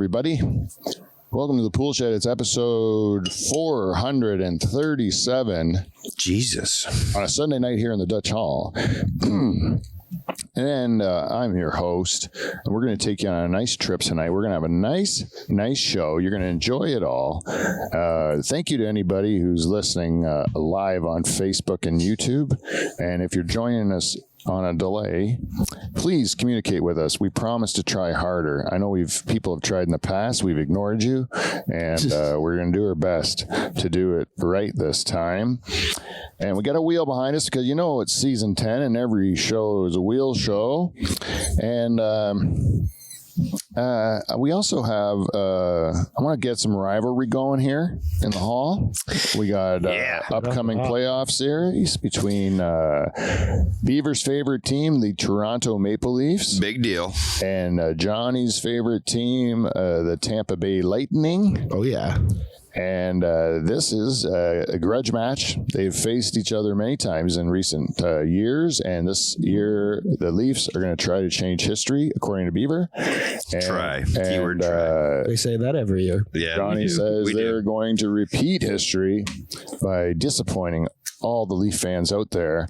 everybody. Welcome to the Pool Shed. It's episode 437. Jesus. On a Sunday night here in the Dutch Hall. And I'm your host. And we're going to take you on a nice trip tonight. We're going to have a nice show. You're going to enjoy it all. Thank you to anybody who's listening live on Facebook and YouTube. And if you're joining us on a delay, please communicate with us. We promise to try harder. I know people have tried in the past. We've ignored you, and we're going to do our best to do it right this time. And we got a wheel behind us because it's season 10 and every show is a wheel show. And we also have I want to get some rivalry going here in the hall. We got upcoming playoff series between Beaver's favorite team, the Toronto Maple Leafs. Big deal. And Johnny's favorite team, the Tampa Bay Lightning. Oh, yeah. And this is a grudge match. They've faced each other many times in recent years. And this year, the Leafs are going to try to change history, according to Beaver. Keyword try. They say that every year. Yeah, Johnny says they're going to repeat history by disappointing all the Leaf fans out there.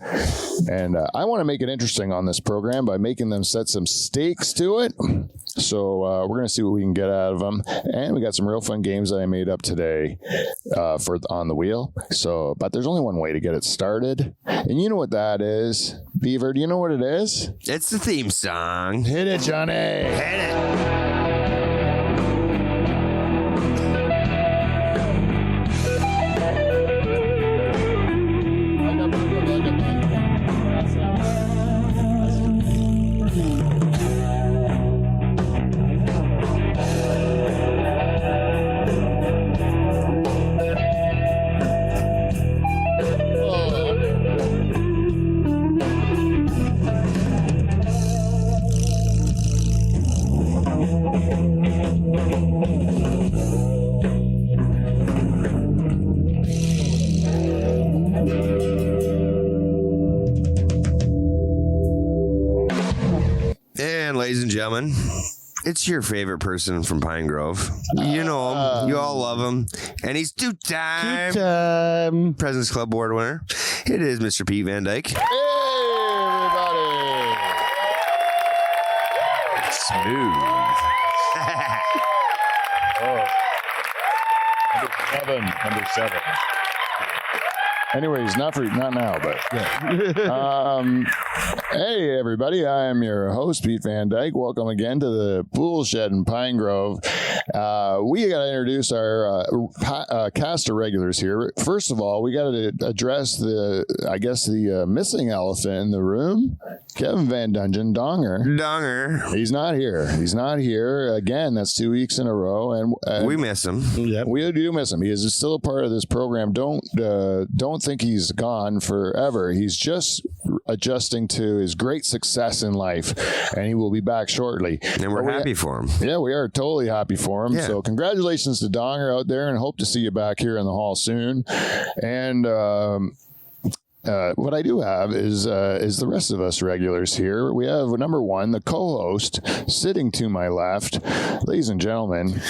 And I want to make it interesting on this program by making them set some stakes to it. So we're going to see what we can get out of them. And we got some real fun games that I made up today for on the wheel. But there's only one way to get it started. And you know what that is? Beaver, do you know what it is? It's the theme song. Hit it, Johnny. Hit it. Ladies and gentlemen, it's your favorite person from Pine Grove. You know him. You all love him. And he's two-time President's Club Award winner. It is Mr. Pete Van Dyke. Hey, everybody. Smooth. Number seven. Anyways, not now, but yeah. Hey, everybody. I am your host, Pete Van Dyke. Welcome again to the Pool Shed in Pine Grove. We got to introduce our cast of regulars here. First of all, we got to address the missing elephant in the room, Kevin Van Dungen, Donger. He's not here. Again, that's 2 weeks in a row. And we miss him. Yep. We do miss him. He is still a part of this program. Don't think he's gone forever. He's just adjusting to his great success in life, and he will be back shortly. And we're happy for him. Yeah, we are totally happy for him. Yeah. So congratulations to Donger out there, and hope to see you back here in the hall soon. And what I do have is the rest of us regulars here. We have number one, the co-host, sitting to my left. Ladies and gentlemen,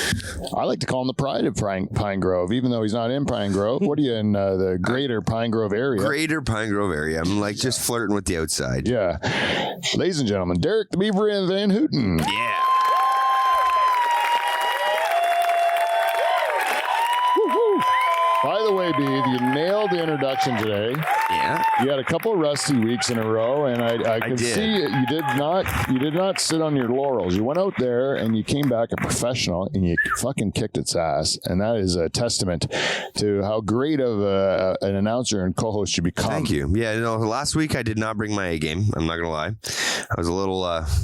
I like to call him the pride of Pine Grove, even though he's not in Pine Grove. What are you in the greater Pine Grove area? Greater Pine Grove area. I'm just flirting with the outside. Yeah. Ladies and gentlemen, Derek the Beaver Van Houten. Yeah. By the way, Beav, you nailed the introduction today. Yeah. You had a couple of rusty weeks in a row, and I could see you did not sit on your laurels. You went out there and you came back a professional, and you fucking kicked its ass. And that is a testament to how great of an announcer and co-host you become. Thank you. Yeah, last week I did not bring my A game. I'm not gonna lie. I was a little off.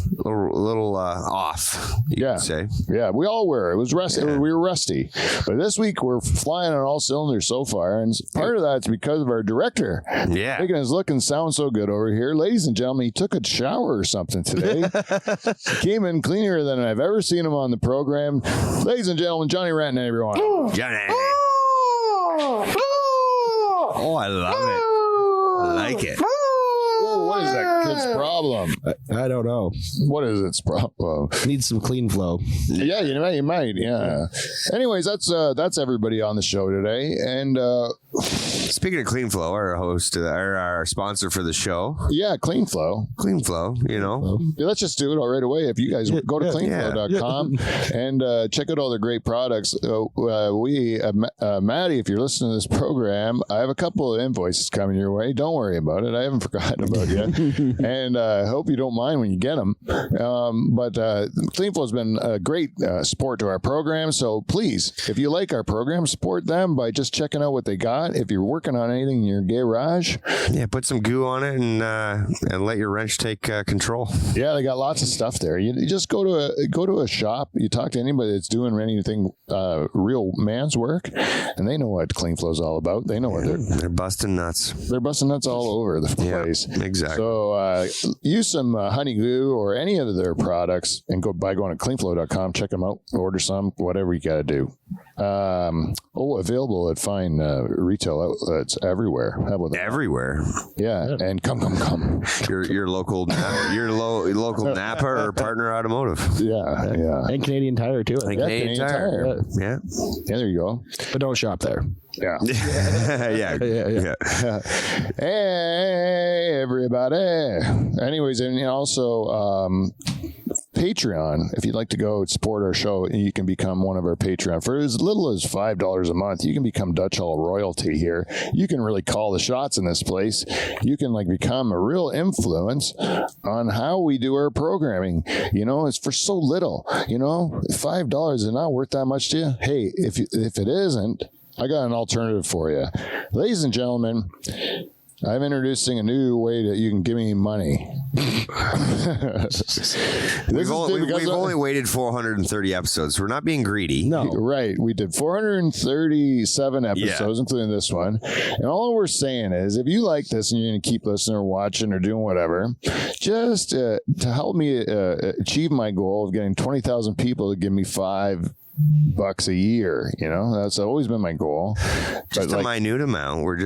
You could say. Yeah, we all were. It was rusty. Yeah. We were rusty, but this week we're flying on all cylinders so far, and part of that's because of our director. Yeah, making us look and sound so good over here. Ladies and gentlemen, he took a shower or something today. Came in cleaner than I've ever seen him on the program. Ladies and gentlemen, Johnny Renton, everyone. Johnny. Oh, I love it. I like it. Whoa, What is that kid's problem? I don't know. What is its problem? Needs some clean flow. Yeah, you might. Yeah. Anyways, that's everybody on the show today. And speaking of Clean Flow, our host, our sponsor for the show. Yeah, Clean Flow. Clean Flow, you know. Yeah, let's just do it all right away. If you guys go to cleanflow.com and check out all their great products. Maddie, if you're listening to this program, I have a couple of invoices coming your way. Don't worry about it. I haven't forgotten about you. And I hope you don't mind when you get them. But Cleanflow has been a great support to our program. So please, if you like our program, support them by just checking out what they got. If you're working on anything in your garage, put some goo on it and let your wrench take control. Yeah, they got lots of stuff there. You just go to a shop. You talk to anybody that's doing anything real man's work, and they know what Cleanflow's all about. They know what they're busting nuts. They're busting nuts all over the place. Exactly. So use some honey glue or any of their products and go to cleanflow.com. Check them out. Order some. Whatever you got to do. Available at fine retail outlets everywhere. How about that? Everywhere. Yeah, and come. Your local local Napa or Partner Automotive. Yeah. And Canadian Tire too. And Canadian Tire. Yeah, there you go. But don't shop there. Yeah. Yeah. Hey, everybody. Anyways, and also Patreon. If you'd like to go support our show, you can become one of our Patreon. For as little as $5 a month, you can become Dutch Hall royalty here. You can really call the shots in this place. You can become a real influence on how we do our programming. It's for so little. $5 is not worth that much to you. Hey, if it isn't, I got an alternative for you. Ladies and gentlemen, I'm introducing a new way that you can give me money. We've only waited 430 episodes. So we're not being greedy. No. Right. We did 437 episodes, including this one. And all we're saying is, if you like this and you're going to keep listening or watching or doing whatever, just to help me achieve my goal of getting 20,000 people to give me $5 a year, that's always been my goal. Just a minute amount. We're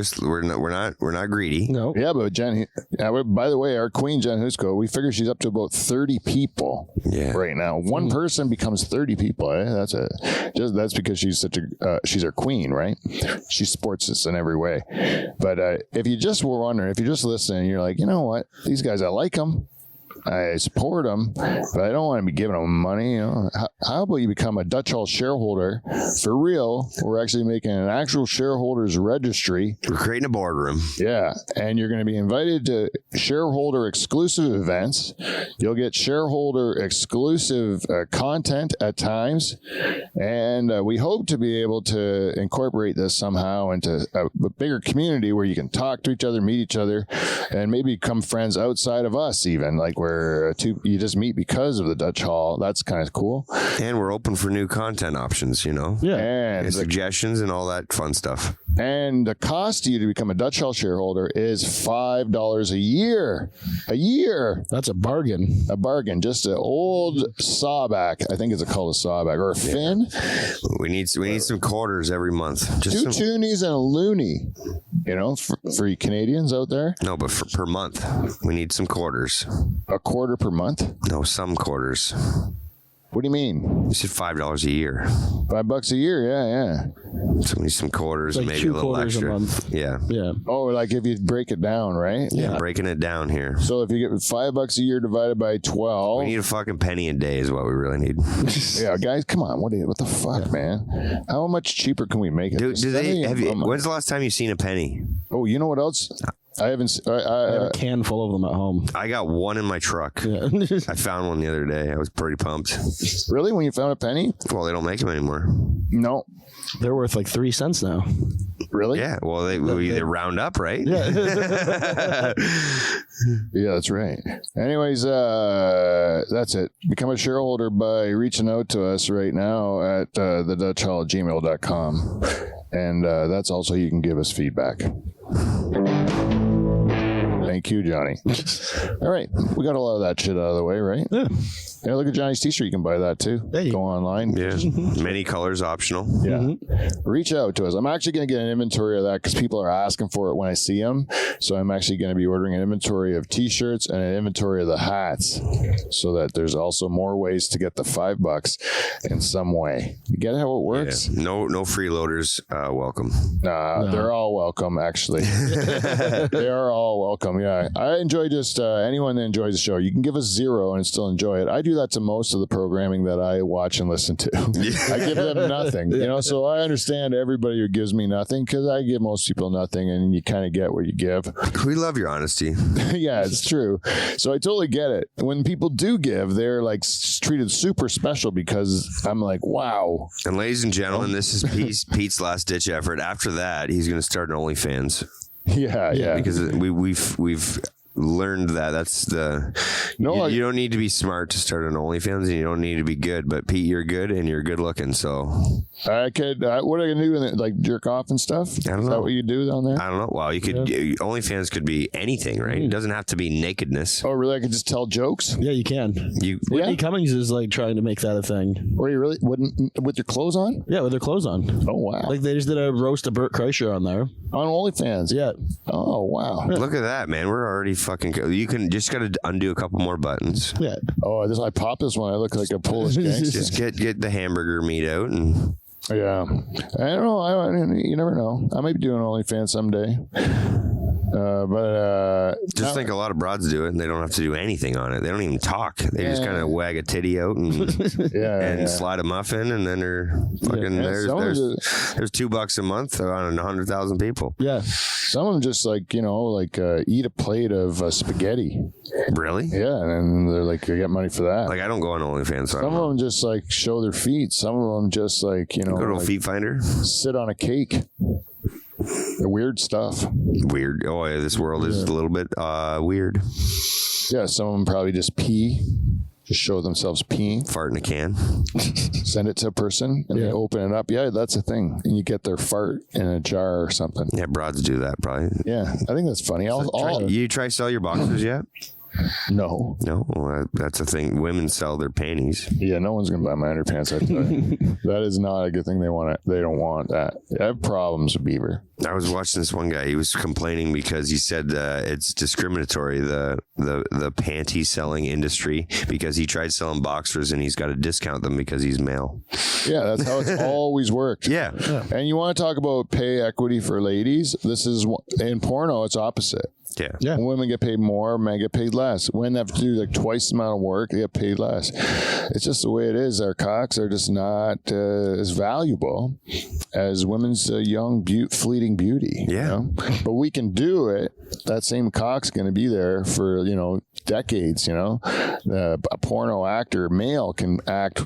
not greedy. No. Yeah, but Jen, by the way, our queen Jen Husko, we figure she's up to about 30 people right now. One person becomes 30 people. That's because she's she's our queen, right? She supports us in every way. But if you just were wondering, if you're just listening, you're like, you know what? These guys, I like them. I support them, but I don't want to be giving them money. How about you become a Dutch Hall shareholder for real? We're actually making an actual shareholders registry. We're creating a boardroom. Yeah, and you're going to be invited to shareholder exclusive events. You'll get shareholder exclusive content at times, and we hope to be able to incorporate this somehow into a bigger community where you can talk to each other, meet each other, and maybe become friends outside of us, even where you just meet because of the Dutch Hall. That's kind of cool. And we're open for new content options, Yeah. And suggestions and all that fun stuff. And the cost to you to become a Dutch Hall shareholder is $5 a year. A year. That's a bargain. A bargain. Just an old sawback. I think it's called a sawback or a fin. We need some quarters every month. Just 2 toonies and a loonie. For you Canadians out there. No, but per month, we need some quarters. A quarter per month? No, some quarters. What do you mean? You said $5 a year. $5 a year, yeah. So we need some quarters, like maybe 2 a little quarters extra. a month. Yeah. Oh, if you break it down, right? Yeah, breaking it down here. So if you get $5 a year divided by 12, we need a fucking penny a day is what we really need. Yeah, guys, come on. What the fuck, man? How much cheaper can we make it? Do they? When's the last time you seen a penny? Oh, you know what else? I haven't. I have a can full of them at home. I got one in my truck. Yeah. I found one the other day. I was pretty pumped. Really? When you found a penny? Well, they don't make them anymore. No. They're worth like 3 cents now. Really? Yeah. Well, they round up, right? Yeah. Yeah, that's right. Anyways, that's it. Become a shareholder by reaching out to us right now at thedutchhall@gmail.com. And that's also, you can give us feedback. Thank you, Johnny. All right. We got a lot of that shit out of the way, right? Yeah. Yeah, look at Johnny's t-shirt. You can buy that too. Hey. Go online. Yeah. Many colors optional. Yeah. Reach out to us. I'm actually going to get an inventory of that because people are asking for it when I see them. So I'm actually going to be ordering an inventory of t-shirts and an inventory of the hats so that there's also more ways to get the $5 in some way. You get how it works? Yeah. No freeloaders welcome. No. They're all welcome, actually. They are all welcome. Yeah. I enjoy just anyone that enjoys the show. You can give us 0 and still enjoy it. I do that to most of the programming that I watch and listen to. I give them nothing, so I understand everybody who gives me nothing because I give most people nothing and you kind of get what you give. We love your honesty. Yeah, it's true. So I totally get it. When people do give, they're like treated super special because I'm like, wow. And ladies and gentlemen, this is Pete's last ditch effort. After that, he's going to start an OnlyFans. Yeah. Because we've learned that's the you don't need to be smart to start an OnlyFans, and you don't need to be good, but Pete, you're good and you're good looking, so I could what are you gonna do with it, like jerk off and stuff? I don't know. Is that what you do on there? I don't know. Well, you could OnlyFans could be anything, right? It doesn't have to be nakedness. Oh really? I could just tell jokes? Yeah, you can. Whitney Cummings is like trying to make that a thing. Or you really wouldn't with your clothes on? Yeah, with their clothes on. Oh wow. Like they just did a roast of Burt Kreischer on there. On OnlyFans? Yeah. Oh wow. Look at that, man. We're already fucking you can just got to undo a couple more buttons. Yeah. Oh, I pop this one. I look like a Polish gangster. Just get the hamburger meat out and yeah. I don't know. You never know. I might be doing OnlyFans someday. But just think a lot of broads do it and they don't have to do anything on it. They don't even talk. They just kind of wag a titty out and slide a muffin, and then they're fucking there's $2 a month on 100,000 people. Yeah. Some of them just like eat a plate of spaghetti. Really? Yeah, and then they're like they get money for that. Like I don't go on OnlyFans. So some of them just like show their feet. Some of them just like go to a feet finder, sit on a cake. Weird stuff. Weird. Oh yeah, this world is a little bit weird. Yeah, some of them probably just pee. Just show themselves peeing. Fart in a can. Send it to a person and they open it up. Yeah, that's a thing. And you get their fart in a jar or something. Yeah, broads do that probably. Yeah, I think that's funny. You try sell your boxers yet? No. Well, that's a thing. Women sell their panties. Yeah, no one's gonna buy my underpants. I tell you. That is not a good thing. They don't want that. I have problems with Beaver. I was watching this one guy. He was complaining because he said it's discriminatory, the panty selling industry, because he tried selling boxers and he's got to discount them because he's male. Yeah, that's how it's always worked. Yeah. And you want to talk about pay equity for ladies? This is in porno. It's opposite. Yeah. When women get paid more, men get paid less. Women have to do like twice the amount of work, they get paid less. It's just the way it is. Our cocks are just not as valuable as women's young, fleeting beauty. Yeah. You know? But we can do it. That same cock's going to be there for, decades, a porno actor, male, can act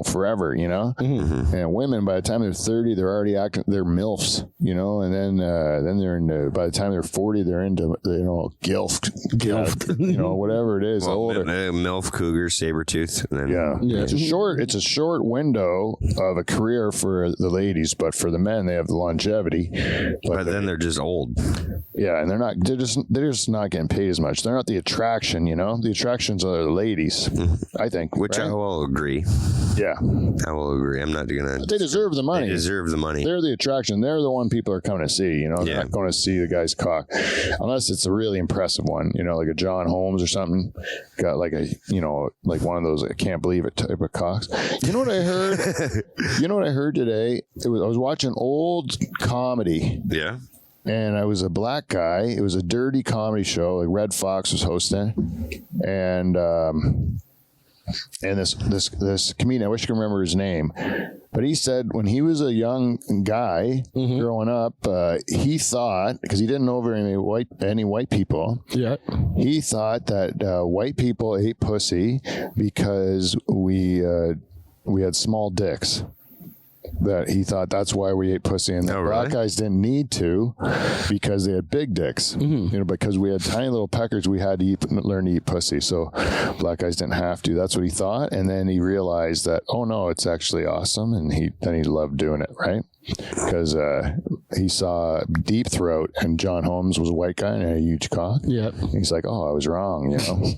forever, and women, by the time they're 30, they're already acting, they're MILFs, and then they're into, by the time they're 40, they're into, gilf, whatever it is. Older. MILF, cougar, saber tooth. Yeah. It's a short window of a career for the ladies, but for the men, they have the longevity. But then they're just old. Yeah. And they're just not getting paid as much. They're not the attraction, the attractions are the ladies, I think. Which right? I will agree. Yeah. I will agree. I'm not going to. They deserve the money. They deserve the money. They're the attraction. They're the one people are coming to see. They're not going to see the guy's cock unless it's a really impressive one. Like a John Holmes or something. Got like like one of those I can't believe it type of cocks. You know what I heard? You know what I heard today? I was watching old comedy. Yeah. And I was a black guy. It was a dirty comedy show. Like Red Fox was hosting, and this comedian, I wish I could remember his name, but he said when he was a young guy growing up, he thought, because he didn't know very any white people, he thought that white people ate pussy because we had small dicks. That he thought that's why we ate pussy, and black guys didn't need to because they had big dicks. Because we had tiny little peckers, we had to learn to eat pussy. So black guys didn't have to. That's what he thought, and then he realized that it's actually awesome, and then he loved doing it, right? Because he saw Deep Throat, and John Holmes was a white guy and had a huge cock. Yep. He's like, oh, I was wrong, you know.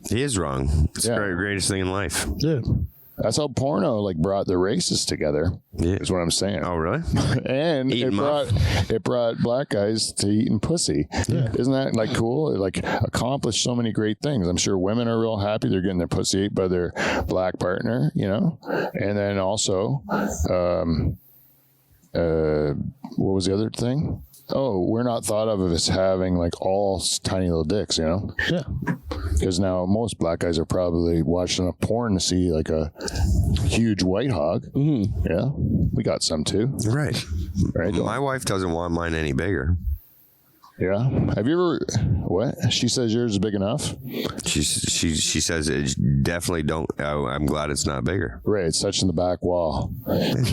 He is wrong. It's the greatest thing in life. Yeah. That's how porno like brought the races together. Yeah. Is what I'm saying. Oh, really? And it brought black guys to eating pussy. Yeah. Isn't that like cool? It like accomplished so many great things. I'm sure women are real happy they're getting their pussy ate by their black partner, you know. And then also, what was the other thing? Oh, we're not thought of as having like all tiny little dicks, you know? Yeah. Because now most black guys are probably watching a porn to see like a huge white hog. Mm-hmm. Yeah. We got some too. Right. My wife doesn't want mine any bigger. Yeah. Have you ever, what? She says yours is big enough? She says it definitely don't, I'm glad it's not bigger. Right. It's touching the back wall.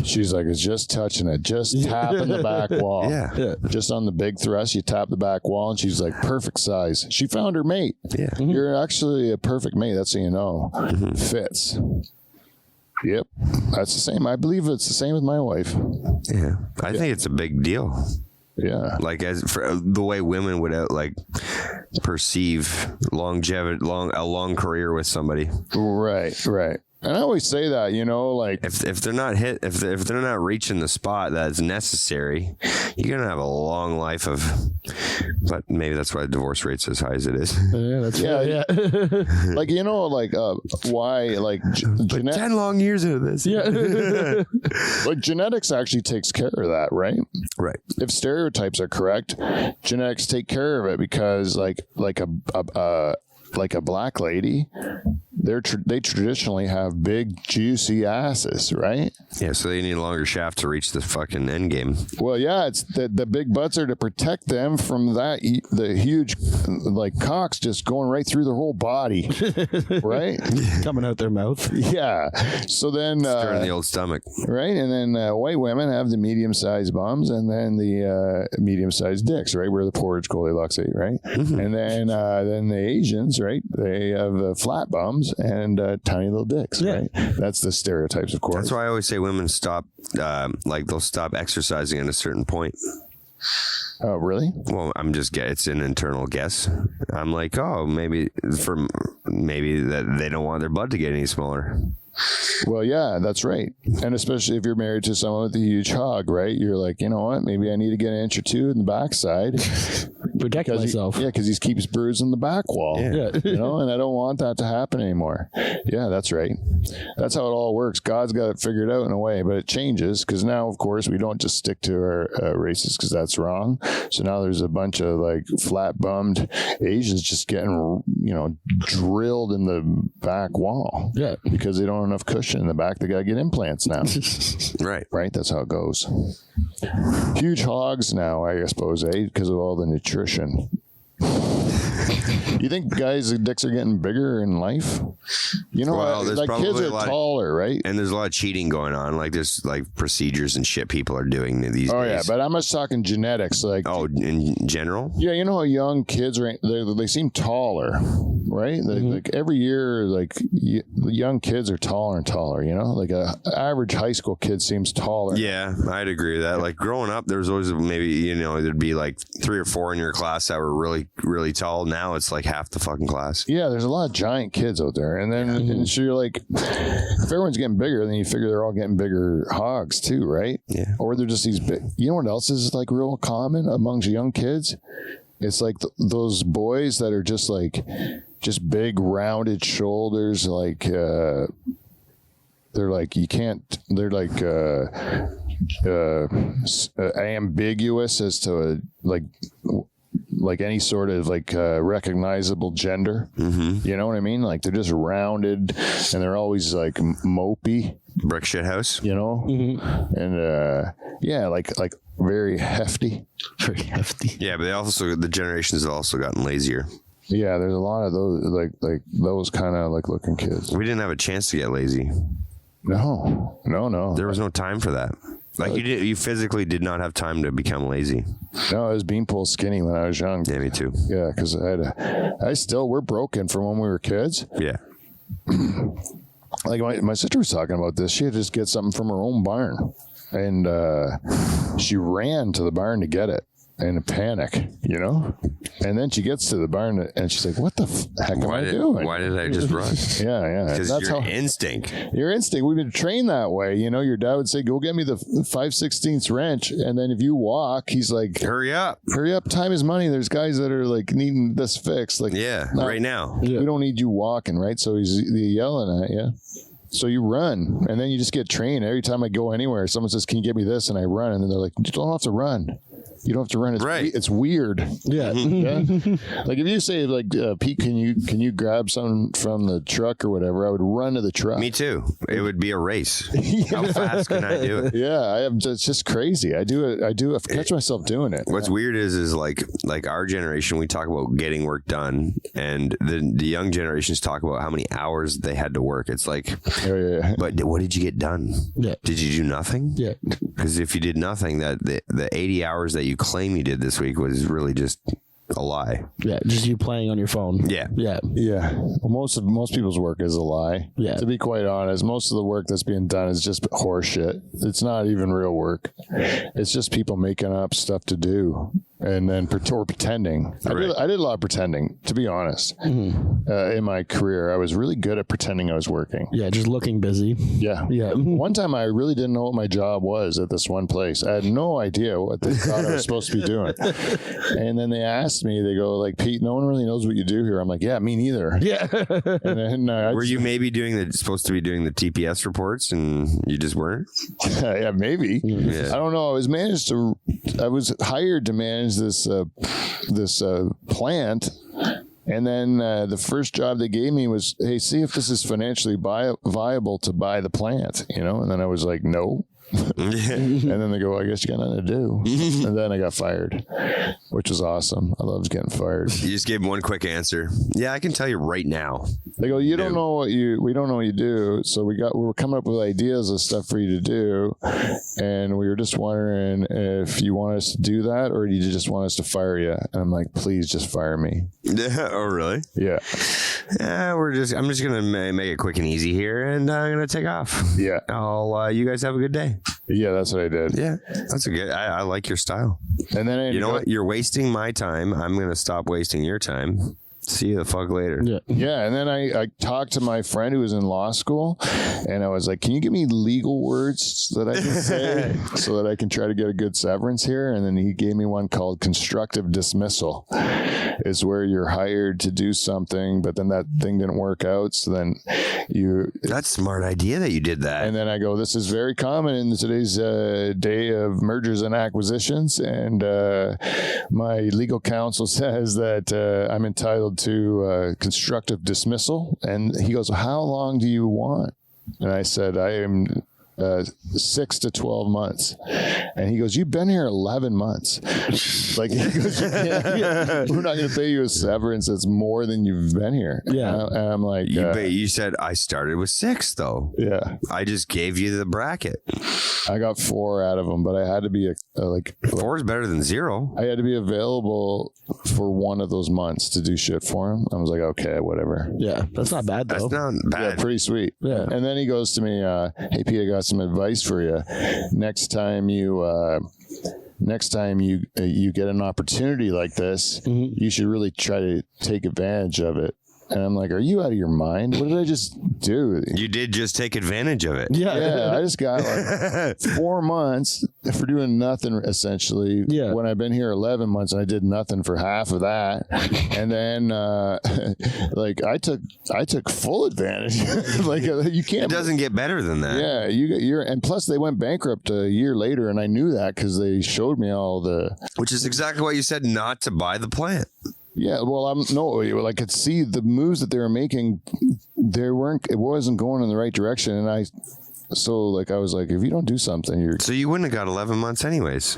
She's like, it's just touching it. Just tapping the back wall. Yeah. Just on the big thrust, you tap the back wall, and she's like, perfect size. She found her mate. Yeah. Mm-hmm. You're actually a perfect mate. That's how you know. Mm-hmm. Fits. Yep. That's the same. I believe it's the same with my wife. Yeah. I think it's a big deal. Yeah, like as for the way women would like perceive longevity, a long career with somebody. Right. And I always say that, you know, like if they're not if they're not reaching the spot that's necessary, you're gonna have a long life of. But maybe that's why the divorce rate's as high as it is. Yeah, that's right. Yeah. Like, you know, like why like 10 long years into this. Yeah. Like genetics actually takes care of that, right? Right. If stereotypes are correct, genetics take care of it because like a black lady, they traditionally have big juicy asses, right? Yeah, so they need a longer shaft to reach the fucking end game. Well, yeah, it's the big butts are to protect them from the huge like cocks just going right through the whole body, right? Coming out their mouth. Yeah. So then stirring the old stomach, right? And then white women have the medium-sized bums, and then the medium-sized dicks, right? Where the porridge Goldilocks ate, right? Mm-hmm. And then the Asians, right? They have flat bums and tiny little dicks, right? That's the stereotypes, of course. That's why I always say women stop, they'll stop exercising at a certain point. Oh, really? Well, it's an internal guess. I'm like, oh, maybe that they don't want their butt to get any smaller. Well, yeah, that's right. And especially if you're married to someone with a huge hog, right? You're like, you know what? Maybe I need to get an inch or two in the backside. Protect myself. Because he keeps bruising the back wall. Yeah. You know, and I don't want that to happen anymore. Yeah, that's right. That's how it all works. God's got it figured out in a way, but it changes because now, of course, we don't just stick to our races because that's wrong. So now there's a bunch of like flat-bummed Asians just getting, you know, drilled in the back wall. Yeah. Because they don't have enough cushion in the back. They got to get implants now. Right. That's how it goes. Huge hogs now, I suppose, because of all the nutrition. You think guys' dicks are getting bigger in life? You know, like kids are taller, right? And there's a lot of cheating going on. Like there's like procedures and shit people are doing these days. Oh yeah, but I'm just talking genetics. Like in general. Yeah, you know how young kids are. They seem taller, right? Like every year, like young kids are taller and taller. You know, like a average high school kid seems taller. Yeah, I'd agree with that. Like growing up, there was always maybe there'd be like 3 or 4 in your class that were really really tall. Now it's like half the fucking class. Yeah, there's a lot of giant kids out there, and then and so you're like, if everyone's getting bigger, then you figure they're all getting bigger hogs too, right? Yeah. Or they're just these big. You know what else is like real common amongst young kids? It's like those boys that are just big rounded shoulders, like they're like you can't. They're like ambiguous as to like any sort of like recognizable gender. Mm-hmm. You know what I mean? Like they're just rounded and they're always like mopey. Brick shit house. You know? Mm-hmm. And yeah, like very hefty. Very hefty. Yeah, but the generations have also gotten lazier. Yeah, there's a lot of those like those kind of like looking kids. We didn't have a chance to get lazy. No. There was no time for that. Like you physically did not have time to become lazy. No, I was beanpole skinny when I was young. Yeah, me too. Yeah, because we're broken from when we were kids. Yeah. Like my sister was talking about this. She had to just get something from her own barn. and she ran to the barn to get it in a panic, and then she gets to the barn and she's like, what the heck am I doing? Why did I just run? Yeah. Because your instinct. Your instinct. We've been trained that way. Your dad would say, go get me the 5/16 wrench. And then if you walk, he's like, hurry up. Time is money. There's guys that are like needing this fixed. Like, right now. We don't need you walking, right? So he's yelling at you. So you run, and then you just get trained. Every time I go anywhere, someone says, can you get me this? And I run, and then they're like, you don't have to run. You don't have to run. It's right. It's weird. Yeah. Like if you say like, Pete, can you grab something from the truck or whatever? I would run to the truck. Me too. It would be a race. How fast can I do it? Yeah, it's just crazy. I do it. I catch myself doing it. What's weird is like our generation, we talk about getting work done, and the young generations talk about how many hours they had to work. It's like, but what did you get done? Yeah. Did you do nothing? Yeah. Because if you did nothing, that the 80 hours that you claim you did this week was really just a lie. Yeah, just you playing on your phone. Yeah. Well, most people's work is a lie. Yeah. To be quite honest, most of the work that's being done is just horseshit. It's not even real work. It's just people making up stuff to do and then or pretending. Right. I did a lot of pretending, to be honest. In my career, I was really good at pretending I was working. Yeah, just looking busy. Yeah. One time I really didn't know what my job was at this one place. I had no idea what they thought I was supposed to be doing. And then they asked me, they go like, Pete, no one really knows what you do here. I'm like, yeah, me neither. Yeah. And then were you maybe supposed to be doing the TPS reports and you just weren't? Yeah, maybe. Yeah. I don't know. I was hired to manage this plant. And then the first job they gave me was, hey, see if this is financially viable to buy the plant, And then I was like, no. And then they go, well, I guess you got nothing to do. And then I got fired, which was awesome. I loved getting fired. You just gave them one quick answer. Yeah, I can tell you right now. They go, we don't know what you do. So we were coming up with ideas of stuff for you to do. And we were just wondering if you want us to do that or do you just want us to fire you? And I'm like, please just fire me. Oh, really? Yeah. I'm just going to make it quick and easy here and I'm going to take off. Yeah. You guys have a good day. Yeah, that's what I did. Yeah, that's a good. I like your style. And then you know what? You're wasting my time. I'm going to stop wasting your time. See you the fuck later. Yeah. And then I talked to my friend who was in law school and I was like, can you give me legal words that I can say so that I can try to get a good severance here? And then he gave me one called constructive dismissal. It's where you're hired to do something, but then that thing didn't work out. So then that's a smart idea that you did that. And then I go, this is very common in today's day of mergers and acquisitions. And my legal counsel says that I'm entitled to constructive dismissal. And he goes, how long do you want? And I said, I am 6 to 12 months. And he goes, you've been here 11 months. Like, he goes, we're not going to pay you a severance that's more than you've been here. Yeah. And I'm like, you said I started with 6 though. Yeah. I just gave you the bracket. I got 4 out of them, but I had to be 4 is better than 0. I had to be available for one of those months to do shit for him. I was like, okay, whatever. Yeah. That's not bad though. That's not bad. Yeah, pretty sweet. Yeah. And then he goes to me, hey, Pete, I got some advice for you. Next time you get an opportunity like this, you should really try to take advantage of it. And I'm like, are you out of your mind? What did I just do? You did just take advantage of it. Yeah, I just got like 4 months for doing nothing, essentially. Yeah. When I've been here 11 months and I did nothing for half of that. And then, like, I took full advantage. Like, you can't. It doesn't get better than that. Yeah, and plus they went bankrupt a year later, and I knew that because they showed me all the. Which is exactly what you said not to buy the plant. Yeah, well, I could see the moves that they were making. It wasn't going in the right direction, and I was like, if you don't do something, So you wouldn't have got 11 months anyways.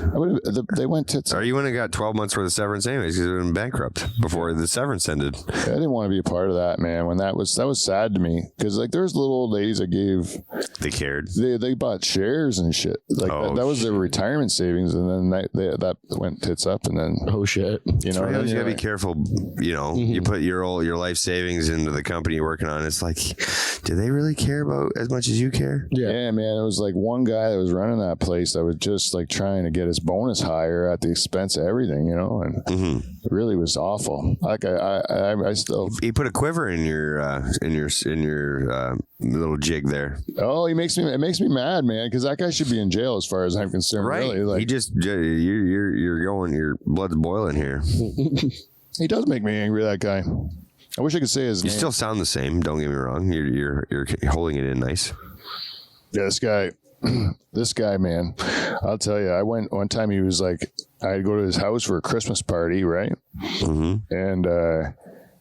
They went tits. Or you wouldn't have got 12 months worth of severance anyways because it would have been bankrupt before the severance ended. I didn't want to be a part of that, man. When that was sad to me because like there's little old ladies that gave. They cared. They bought shares and shit. Like that was their retirement savings, and then that went tits up, and then shit. You gotta be careful. You put your life savings into the company you're working on. It's like, do they really care about as much as you care? Yeah. Yeah, man. It was like one guy that was running that place that was just like trying to get his bonus higher at the expense of everything, and it really was awful. Like I still. He put a quiver in your little jig there. Oh, it makes me mad, man, because that guy should be in jail as far as I'm concerned. Right? Really, like, He just you're going, your blood's boiling here. he does make me angry. That guy. I wish I could say his You name. still sound the same. Don't get me wrong. You're holding it in nice. Yeah, this guy, man. I'll tell you. I went one time. He was like, I'd go to his house for a Christmas party, right? Mm-hmm. And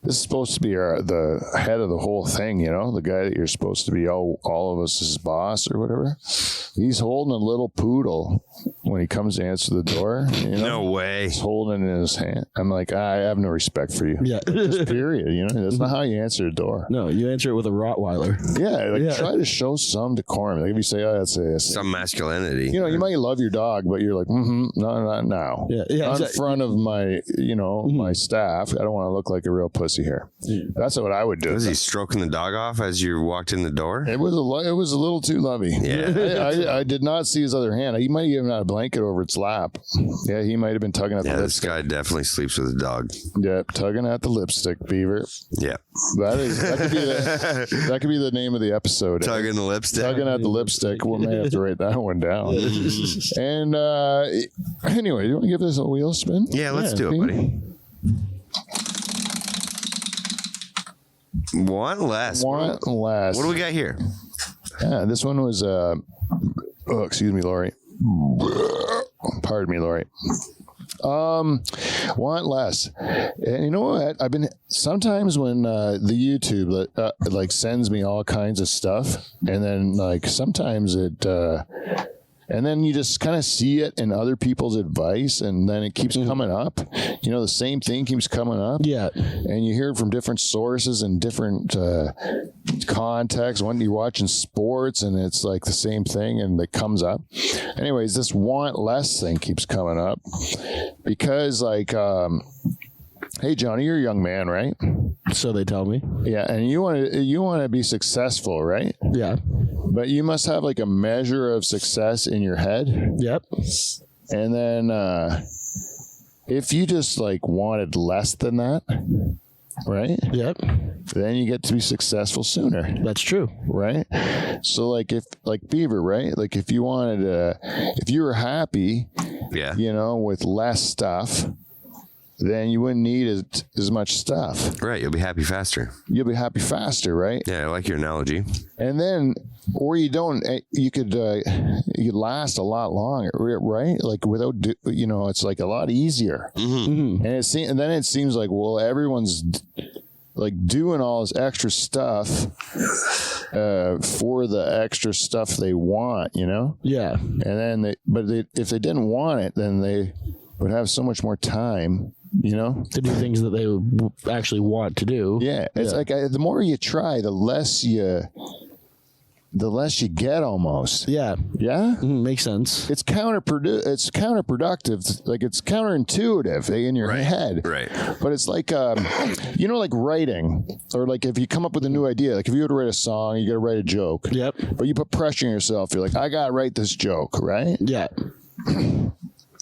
this is supposed to be the head of the whole thing, the guy that you're supposed to be all of us' boss or whatever. He's holding a little poodle when he comes to answer the door. No way. He's holding it in his hand. I'm like, I have no respect for you. Yeah. Just period. That's not how you answer a door. No, you answer it with a Rottweiler. Yeah, try to show some decorum. Like if you say, "Oh, that's some masculinity." You might love your dog, but you're like, no, not now. Yeah. In front of my, my staff, I don't want to look like a real pussy here. That's what I would do. Was he stroking the dog off as you walked in the door? It was a little too lovey. Yeah. I did not see his other hand. He might even have a blanket over its lap. Yeah, he might have been tugging at the lipstick. This guy definitely sleeps with a dog. Yeah, tugging at the lipstick, Beaver. Yeah. That could be the name of the episode. Tugging the lipstick. Tugging at the lipstick. We may have to write that one down. And anyway, do you want to give this a wheel spin? Yeah, let's do it, buddy. One less. One less. What do we got here? Yeah, this one was excuse me, Lori. Pardon me, Lori. Want less. And you know what? I've been sometimes when the YouTube like sends me all kinds of stuff, and then like sometimes it and then you just kind of see it in other people's advice, and then it keeps coming up. The same thing keeps coming up. Yeah. And you hear it from different sources and different contexts. When you're watching sports and it's like the same thing and it comes up. Anyways, this want less thing keeps coming up because like, hey, Johnny, you're a young man, right? So they tell me. Yeah. And you want to be successful, right? Yeah. But you must have like a measure of success in your head. Yep. And then if you just like wanted less than that, right? Yep. Then you get to be successful sooner. That's true. Right? So like Beaver, right? Like if you were happy, with less stuff, then you wouldn't need as much stuff. Right. You'll be happy faster. You'll be happy faster, right? Yeah, I like your analogy. And then, or you don't, you could last a lot longer, right? Like without, it's like a lot easier. Mm-hmm. And then it seems like, well, everyone's like doing all this extra stuff for the extra stuff they want, Yeah. And then if they didn't want it, then they would have so much more time, to do things that they actually want to do. Yeah. It's like the more you try, the less you get almost. Yeah. Yeah? Makes sense. It's counterproductive. Like it's counterintuitive in your head. Right. But it's like, like writing, or like if you come up with a new idea, like if you were to write a song, you got to write a joke. Yep. But you put pressure on yourself. You're like, I got to write this joke, right? Yeah.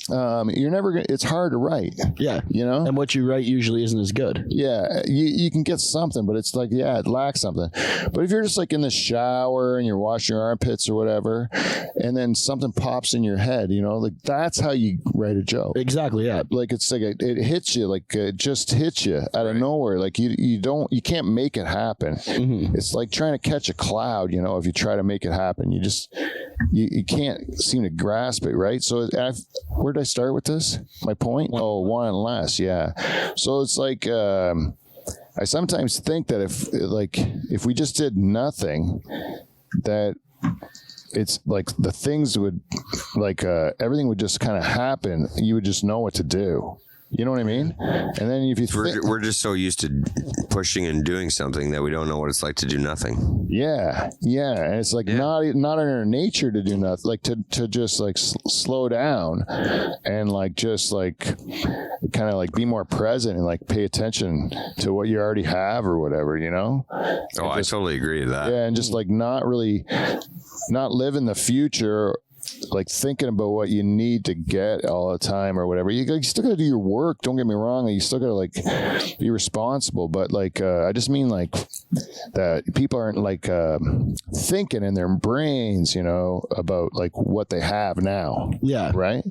You're never gonna. It's hard to write. Yeah, and what you write usually isn't as good. Yeah, you can get something, but it's like it lacks something. But if you're just like in the shower and you're washing your armpits or whatever, and then something pops in your head, like that's how you write a joke. Exactly. Yeah. Like it's like it hits you, like it just hits you out of nowhere. Like you can't make it happen. Mm-hmm. It's like trying to catch a cloud. If you try to make it happen, you just you can't seem to grasp it, right? So where did I start with this? My point? One less, yeah. So it's like I sometimes think that if we just did nothing, that it's like the things would everything would just kind of happen. You would just know what to do. You know what I mean? And then if you we're just so used to pushing and doing something that we don't know what it's like to do nothing. Yeah. And it's like not in our nature to do nothing, like to just like slow down and like just like kind of like be more present and like pay attention to what you already have or whatever, you know? Oh, I totally agree with that. Yeah, and just like not live in the future, like thinking about what you need to get all the time or whatever. You still got to do your work. Don't get me wrong. You still got to like be responsible. But like, I just mean like that people aren't like thinking in their brains, you know, about like what they have now. Yeah. Right.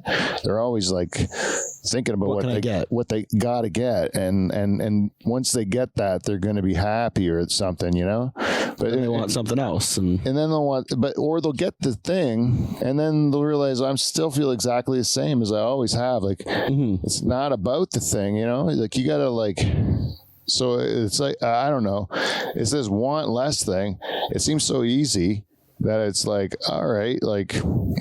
They're always like thinking about what they got to get. And once they get that, they're going to be happy or something, you know, but they want something else. And then or they'll get the thing and then they'll realize I still feel exactly the same as I always have. Like it's not about the thing, you know, like you gotta like, so it's like, I don't know. It's this want less thing. It seems so easy that it's like, all right, like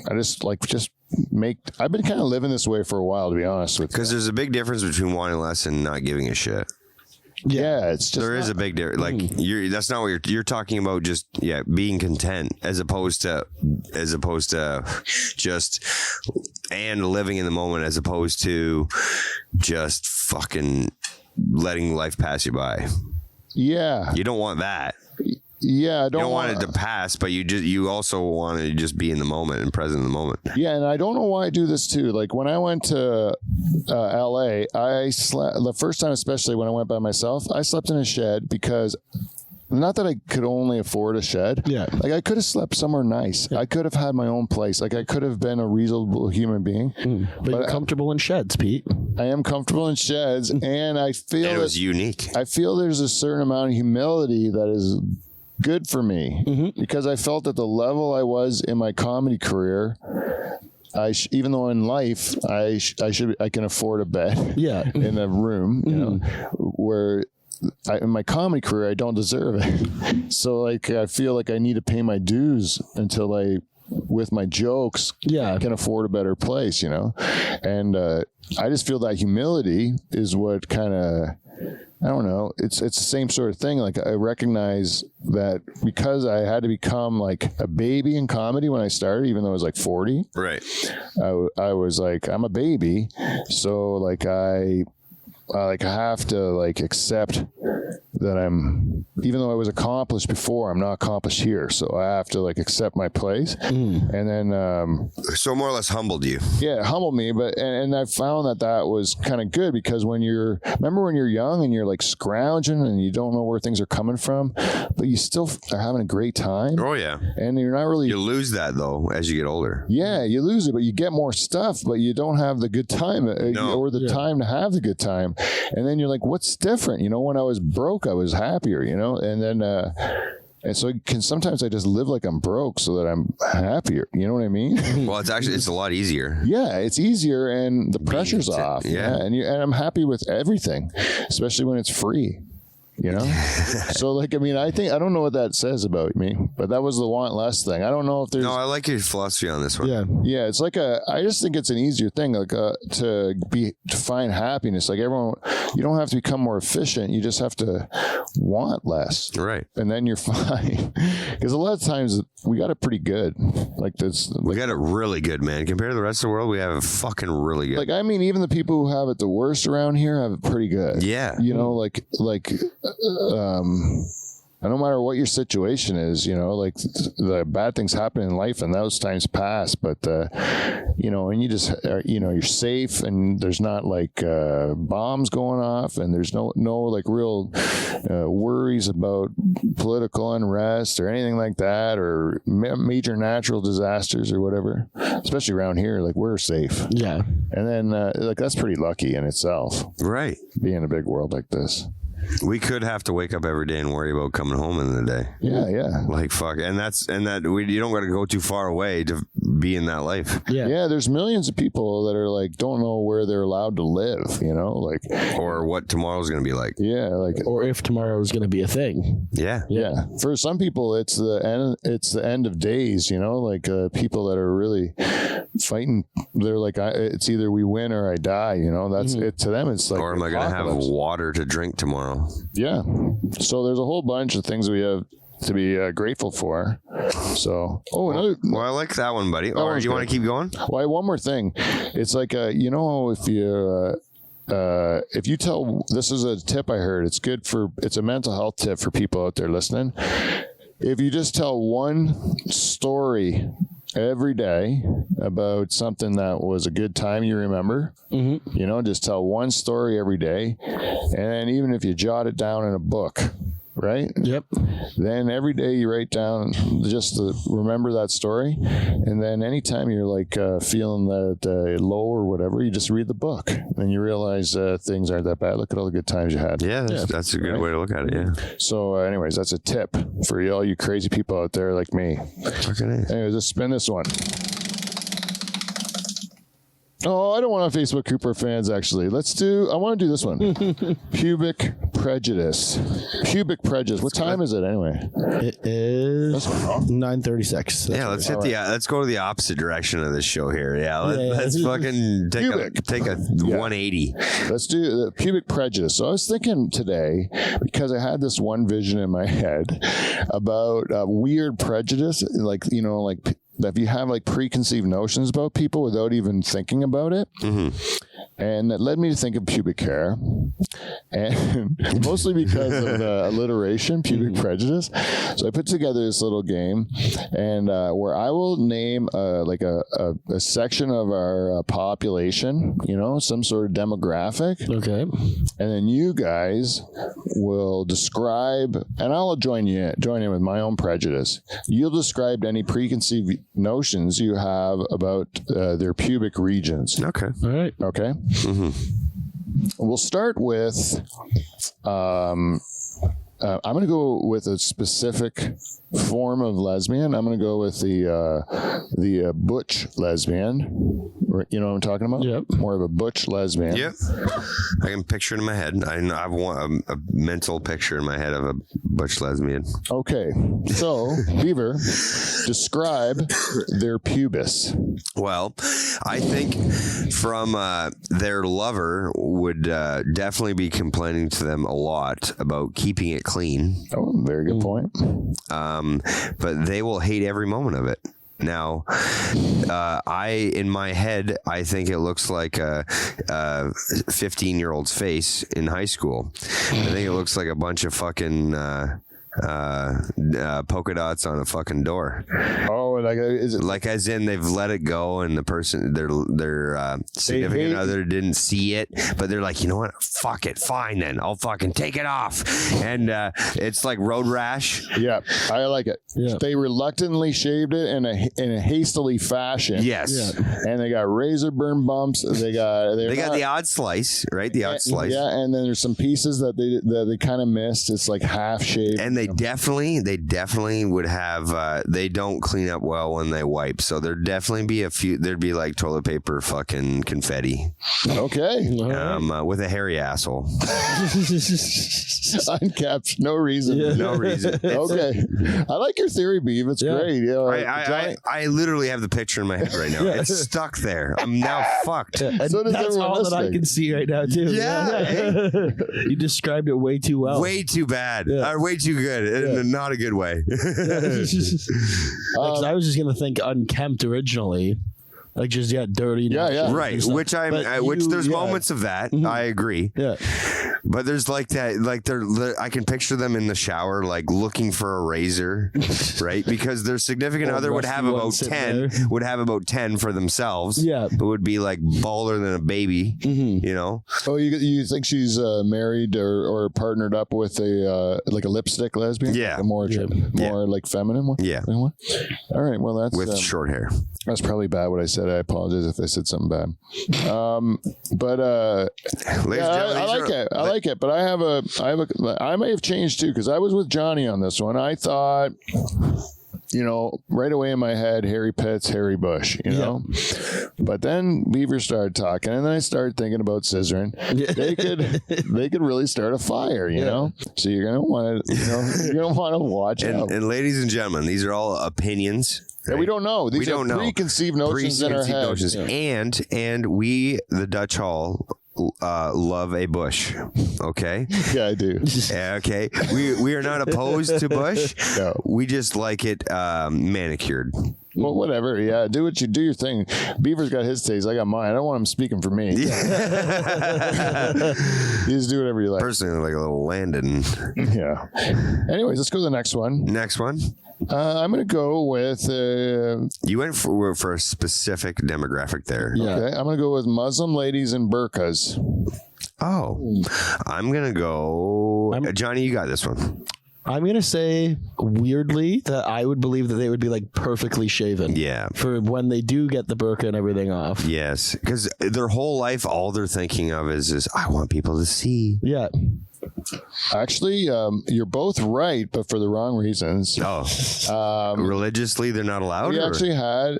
I just I've been kind of living this way for a while, to be honest with you. Because there's a big difference between wanting less and not giving a shit. Yeah, it's just there is a big difference. Like that's not what you're talking about. Just being content as opposed to just and living in the moment as opposed to just fucking letting life pass you by. Yeah, you don't want that. Yeah, you don't want it to pass, but you also want to just be in the moment and present in the moment. Yeah, and I don't know why I do this too. Like when I went to LA, I slept the first time, especially when I went by myself. I slept in a shed because. Not that I could only afford a shed. Yeah. Like I could have slept somewhere nice. Yeah. I could have had my own place. Like I could have been a reasonable human being. But you're comfortable in sheds, Pete. I am comfortable in sheds, and I feel it was unique. I feel there's a certain amount of humility that is good for me because I felt at the level I was in my comedy career. Even though in life I can afford a bed in a room, you know, where in my comedy career I don't deserve it. So like I feel like I need to pay my dues until I, with my jokes, can afford a better place, you know. And I just feel that humility is what kind of, I don't know. It's the same sort of thing. Like I recognize that because I had to become like a baby in comedy when I started, even though I was like 40. Right. I was like, I'm a baby. So like I have to like accept that even though I was accomplished before, I'm not accomplished here. So I have to like accept my place. And then, so more or less humbled you. Yeah, it humbled me. But, and I found that was kind of good because remember when you're young and you're like scrounging and you don't know where things are coming from, but you still are having a great time. Oh yeah. And you're not really. You lose that though, as you get older. Yeah, you lose it, but you get more stuff, but you don't have the good time or the time to have the good time. And then you're like, what's different? You know, when I was broke, I was happier, you know, and then, and so sometimes I just live like I'm broke so that I'm happier. You know what I mean? Well, it's a lot easier. Yeah, it's easier and the pressure's off. Yeah. And I'm happy with everything, especially when it's free. You know, so like, I mean, I don't know what that says about me, but that was the want less thing. I don't know if there's. No, I like your philosophy on this one. Yeah. It's like I just think it's an easier thing, like to find happiness. Like everyone, you don't have to become more efficient. You just have to want less, right? And then you're fine. Because a lot of times we got it pretty good. Like this, we got it really good, man. Compared to the rest of the world, we have it fucking really good. Like I mean, even the people who have it the worst around here have it pretty good. Yeah, you know, like. No matter what your situation is, you know, like the bad things happen in life and those times pass, but, you know, and you just, you know, you're safe and there's not like bombs going off and there's no like real worries about political unrest or anything like that or major natural disasters or whatever, especially around here. Like we're safe. Yeah. And then like that's pretty lucky in itself. Right. Being in a big world like this. We could have to wake up every day and worry about coming home in the day. Yeah. Like fuck, and you don't got to go too far away to be in that life. Yeah. There's millions of people that are like don't know where they're allowed to live. You know, like or what tomorrow's going to be like. Yeah, like or if tomorrow is going to be a thing. Yeah. For some people, it's the end of days. You know, like people that are really fighting. They're like, it's either we win or I die. You know, that's it to them. It's like, or am I going to have water to drink tomorrow? Yeah. So there's a whole bunch of things we have to be grateful for. So, well, I like that one, buddy. Or do you want to keep going? Well, one more thing. It's like, you know, if you tell, this is a tip I heard, it's a mental health tip for people out there listening. If you just tell one story every day about something that was a good time you remember, you know, just tell one story every day. And even if you jot it down in a book, right? Yep. Then every day you write down just to remember that story. And then anytime you're like feeling that low or whatever, you just read the book. And you realize things aren't that bad. Look at all the good times you had. Yeah, that's a good way to look at it, yeah. So anyways, that's a tip for all you crazy people out there like me. Okay. Anyways, let's spin this one. Oh, I don't want a Facebook Cooper fans, actually. I want to do this one. Pubic prejudice. Pubic prejudice. What time is it anyway? It is 9:36. Yeah, let's go to the opposite direction of this show here. Yeah, let's fucking take a 180. Let's do the pubic prejudice. So I was thinking today, because I had this one vision in my head about weird prejudice, like, you know, like if you have like preconceived notions about people without even thinking about it. And that led me to think of pubic hair, and mostly because of the alliteration, pubic prejudice. So I put together this little game, and where I will name like a section of our population, you know, some sort of demographic. Okay. And then you guys will describe, and I'll join in with my own prejudice. You'll describe any preconceived notions you have about their pubic regions. Okay. All right. Okay. We'll start with I'm going to go with a specific form of lesbian. I'm going to go with the butch lesbian. You know what I'm talking about? Yep. More of a butch lesbian. Yep. I can picture it in my head. I have a mental picture in my head of a butch lesbian. Okay. So, Beaver, describe their pubis. Well, I think from their lover would definitely be complaining to them a lot about keeping it clean. Oh, very good point. But they will hate every moment of it. Now, in my head, I think it looks like a 15-year-old's face in high school. I think it looks like a bunch of fucking polka dots on a fucking door. Oh, like is it like as in they've let it go and the person their significant other didn't see it, but they're like, you know what, fuck it, fine then, I'll fucking take it off. And it's like road rash. Yeah, I like it. Yeah. They reluctantly shaved it in a hastily fashion. Yes. Yeah. And they got razor burn bumps. They got the odd slice, right? The odd slice. Yeah, and then there's some pieces that they kind of missed. It's like half shaved. And they definitely would have they don't clean up well when they wipe, so there'd definitely be there'd be like toilet paper fucking confetti. Okay. With a hairy asshole. Uncapped, no reason. Yeah. No reason. Okay. I like your theory, Beav. It's great. You know, I literally have the picture in my head right now. It's stuck there. I'm now fucked. And So does that's everyone all that I listening. can see right now, too. Yeah. You described it way too well. Way too bad. Yeah. Way too good. In not a good way. I was just gonna think unkempt originally, like just dirty. Yeah. Right. Which there's moments of that. I agree. Yeah. But there's like that, like I can picture them in the shower, like looking for a razor, right? Because their significant other would have about 10 for themselves. Yeah. But would be like baller than a baby, you know? Oh, you think she's married or partnered up with a lipstick lesbian? Yeah. A more like feminine one? Yeah. All right. Well, that's With short hair. that's probably bad what I said. I apologize if I said something bad. But Ladies and gentlemen, I like it. I like it. But I may have changed too, because I was with Johnny on this one. I thought, you know, right away in my head, Harry Pitts, Harry Bush, you know. But then Beaver started talking, and then I started thinking about scissoring. They could really start a fire, you know. So you're gonna want to, you're gonna want to watch out. And ladies and gentlemen, these are all opinions. Yeah, we don't know. These We don't know. preconceived notions in our head. notions. And we, the Dutch Hall, love a bush. Okay. Yeah, I do. Yeah, okay. We are not opposed to bush. No. We just like it manicured. Well, whatever. Yeah, do your thing. Beaver's got his taste. I got mine. I don't want him speaking for me. You just do whatever you like. Personally, like a little Landon. Yeah. Anyways, let's go to the next one. Next one. I'm going to go with. You went for a specific demographic there. Yeah. Okay, I'm going to go with Muslim ladies in burqas. Oh, I'm gonna go. Johnny, you got this one. I'm going to say, weirdly, that I would believe that they would be like perfectly shaven. Yeah. For when they do get the burqa and everything off. Yes, because their whole life, all they're thinking of is I want people to see. Yeah. Actually, you're both right, but for the wrong reasons. Oh, religiously, they're not allowed. We actually had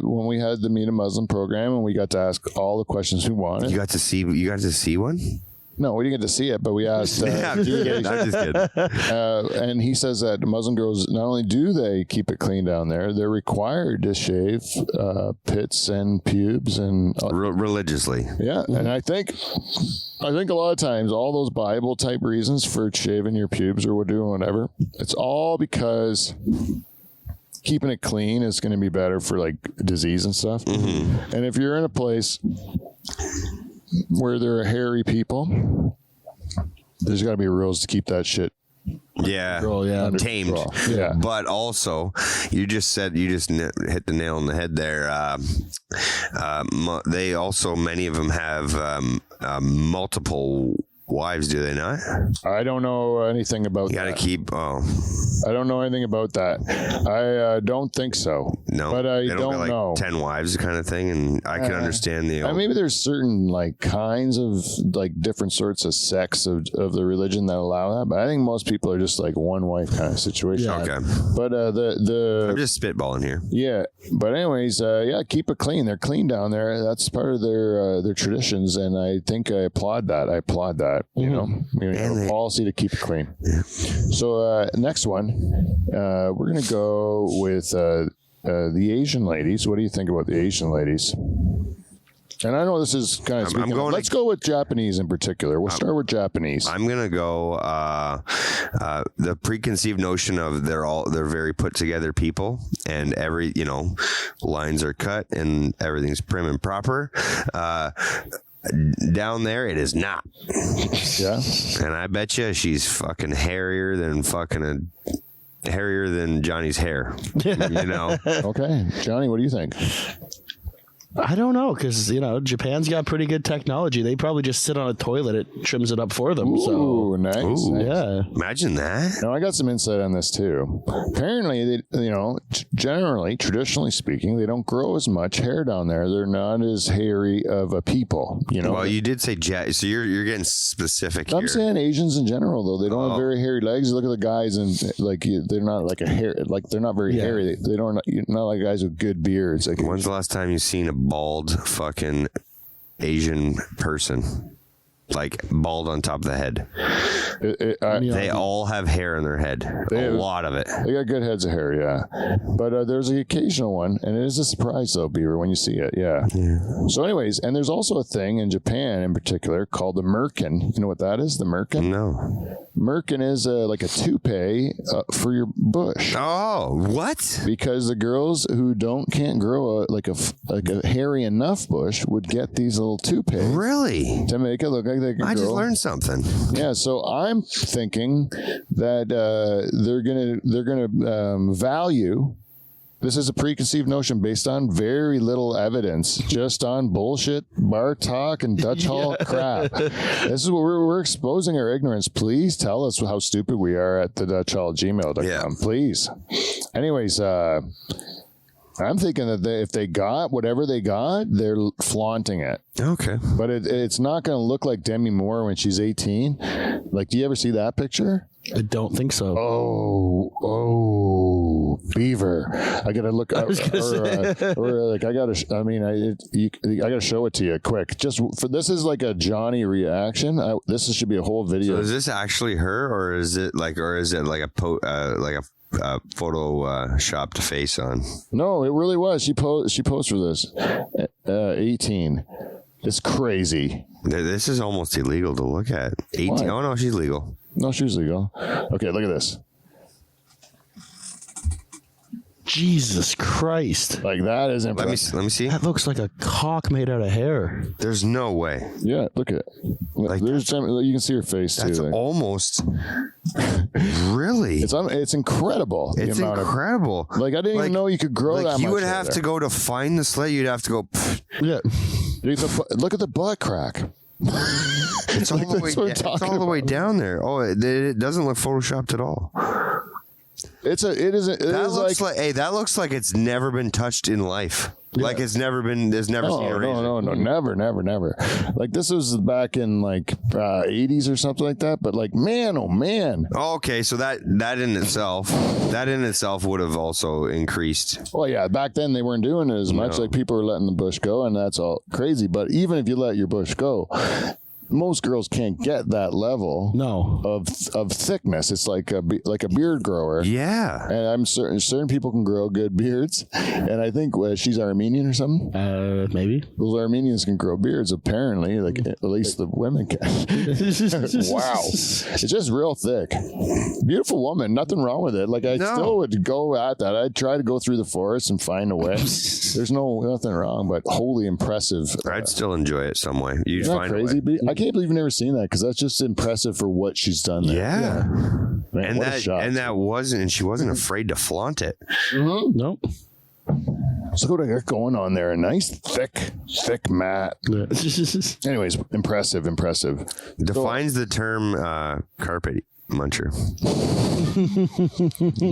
when we had the Meet a Muslim program, and we got to ask all the questions we wanted. You got to see one. No, we didn't get to see it, but we asked. I'm just kidding. And he says that Muslim girls, not only do they keep it clean down there, they're required to shave pits and pubes and Religiously. Yeah, and I think a lot of times all those Bible type reasons for shaving your pubes or doing whatever, it's all because keeping it clean is going to be better for like disease and stuff. Mm-hmm. And if you're in a place where there are hairy people, there's got to be rules to keep that shit. Yeah, tamed. Control. Yeah, but also, you just hit the nail on the head there. They also, many of them have multiple wives, do they not? I don't know anything about that. You got to keep. Oh, I don't know anything about that. I don't think so. No, but I they don't get, like, know. 10 wives kind of thing, and I can understand the. Maybe there's certain like kinds of like different sorts of sects of the religion that allow that, but I think most people are just like one wife kind of situation. Yeah. Okay, but I'm just spitballing here. Yeah, but anyways, keep it clean. They're clean down there. That's part of their traditions, and I think I applaud that. You know, we have a policy to keep it clean. Yeah. So next one, we're gonna go with the Asian ladies. What do you think about the Asian ladies? And I know this is kind of let's go with Japanese in particular. We'll start with Japanese. I'm gonna go the preconceived notion of they're very put together people, and every lines are cut and everything's prim and proper. Down there, it is not. Yeah, and I bet you she's fucking hairier than Johnny's hair. Okay, Johnny, what do you think? I don't know, because Japan's got pretty good technology. They probably just sit on a toilet; it trims it up for them. Ooh, nice. Nice. Yeah, imagine that. No, I got some insight on this too. Apparently, generally, traditionally speaking, they don't grow as much hair down there. They're not as hairy of a people. Well, you did say so you're getting specific. I'm saying Asians in general, though, they don't have very hairy legs. Look at the guys, and they're not like they're not very hairy. They don't not like guys with good beards. Like, when's the last time you seen a bald fucking Asian person, like bald on top of the head? They all have hair in their head. A lot of it. They got good heads of hair, yeah. But there's the occasional one, and it is a surprise though, Beaver, when you see it, yeah. So anyways, and there's also a thing in Japan in particular called the merkin. You know what that is, the merkin? No. Merkin is like a toupee for your bush. Oh, what? Because the girls who can't grow a hairy enough bush would get these little toupees. Really? To make it look like they can grow. I just learned something. Yeah, so I'm thinking that they're gonna value. This is a preconceived notion based on very little evidence, just on bullshit, bar talk, and Dutch Hall crap. This is what we're exposing our ignorance. Please tell us how stupid we are at the DutchHall@gmail.com. Yeah. Please. Anyways, I'm thinking that if they got whatever they got, they're flaunting it. Okay. But it's not going to look like Demi Moore when she's 18. Like, do you ever see that picture? I don't think so. Oh, Beaver! I gotta look. I gotta show it to you quick. Just for this is like a Johnny reaction. This should be a whole video. So is this actually her, or is it like a photoshopped face on. No, it really was. She posed for this. 18. It's crazy. This is almost illegal to look at. 18. What? Oh no, she's legal. No, she's legal. Okay, look at this. Jesus Christ. Like that is impressive. Let me see. That looks like a cock made out of hair. There's no way. Yeah, look at it. Like There's you can see her face too. That's Like. almost really. It's incredible. It's incredible. Like I didn't even know you could grow that much. You would hair have there. to go to find the slit. You'd have to go. Yeah. Look at the butt crack. It's all the way down there. Oh, it doesn't look photoshopped at all. That looks like it's never been touched in life. Yeah. Like there's never seen a razor. No, never. Like this was back in like 80s or something like that. But like, man, oh man. Oh, okay, so that in itself would have also increased. Well, yeah, back then they weren't doing it as much. Like people were letting the bush go, and that's all crazy. But even if you let your bush go, most girls can't get that level of thickness. It's like a beard grower. Yeah. And I'm certain people can grow good beards. And I think she's Armenian or something. Maybe. Those Armenians can grow beards, apparently. Like at least the women can. Wow. It's just real thick. Beautiful woman. Nothing wrong with it. Like I still would go at that. I'd try to go through the forest and find a way. There's nothing wrong, but wholly impressive. I'd still enjoy it some way. You'd find crazy. I can't believe you've never seen that because that's just impressive for what she's done there. Yeah. Man, and she wasn't afraid to flaunt it. Mm-hmm. Nope. So what I got going on there? A nice thick mat. Yeah. Anyways, impressive. Defines the term carpet muncher.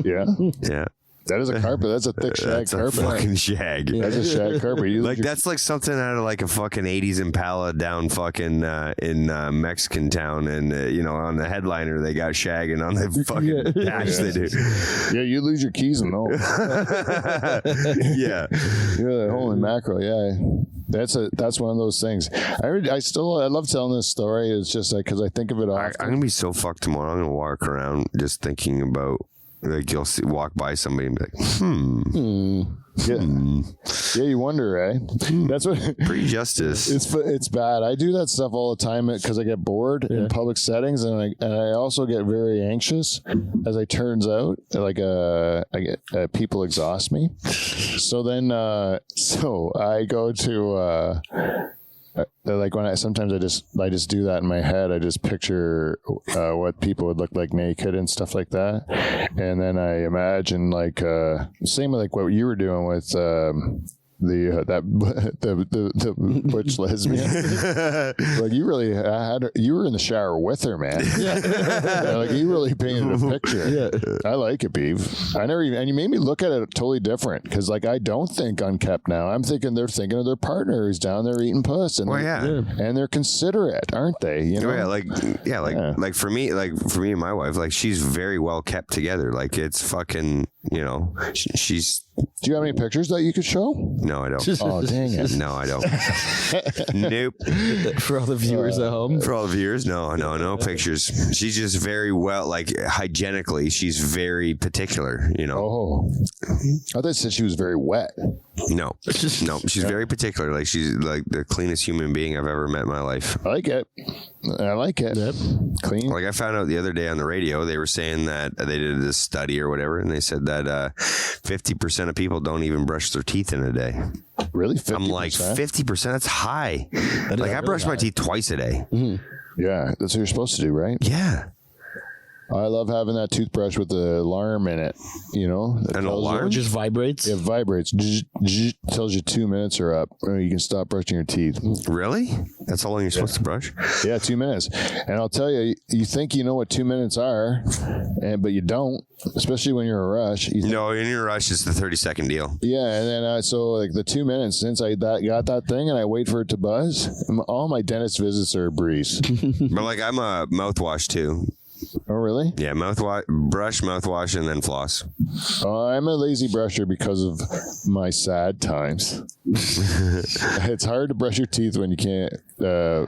Yeah. That is a carpet. That's a thick shag carpet. That's a fucking shag. That's a shag carpet. That's like something out of like a fucking 80s Impala down fucking in Mexican town. And, on the headliner, they got shag, and on the fucking dash, they do. Yeah, you lose your keys and all. Yeah. Yeah, holy mackerel. Yeah. That's one of those things. I love telling this story. It's just like, because I think of it often. I'm going to be so fucked tomorrow. I'm going to walk around just thinking about, like, you'll walk by somebody and be like, Yeah, you wonder, eh? That's what pre-justice. It's bad. I do that stuff all the time because I get bored in public settings, and I also get very anxious. As it turns out, like I get people exhaust me. So then, so I go to. Like when sometimes I just do that in my head. I just picture what people would look like naked and stuff like that, and then I imagine like same with like what you were doing with the butch lesbian. Like you really you were in the shower with her, man. Yeah, like you really painted a picture. Yeah, I like it, Beav. And you made me look at it totally different because like I don't think unkept now. I'm thinking they're thinking of their partner who's down there eating puss, and and they're considerate, aren't they? You know? Like for me and my wife, like she's very well kept together. Like it's fucking, she's. Do you have any pictures that you could show? No, I don't. Oh, dang it. No, I don't. Nope. For all the viewers at home? For all the viewers? No pictures. She's just very well, like, hygienically, she's very particular, Oh. I thought you said she was very wet. No, she's very particular. Like, she's like the cleanest human being I've ever met in my life. I like it. Yep. Clean. Like, I found out the other day on the radio, they were saying that they did this study or whatever, and they said that 50% of people don't even brush their teeth in a day. Really? 50%? I'm like, 50%? That's high. Like, I brush my teeth twice a day. Mm-hmm. Yeah, that's what you're supposed to do, right? Yeah. I love having that toothbrush with the alarm in it, An alarm? It just vibrates? Yeah, it vibrates. Tells you 2 minutes are up. Or you can stop brushing your teeth. Really? That's how long you're supposed to brush? Yeah, 2 minutes. And I'll tell you, you think you know what 2 minutes are, but you don't, especially when you're in a rush. No, in your rush, it's the 30-second deal. Yeah, and then so like the 2 minutes since I got that thing and I wait for it to buzz, all my dentist visits are a breeze. But like I'm a mouthwash too. Oh, really? Yeah, mouthwash, and then floss. I'm a lazy brusher because of my sad times. It's hard to brush your teeth when you can't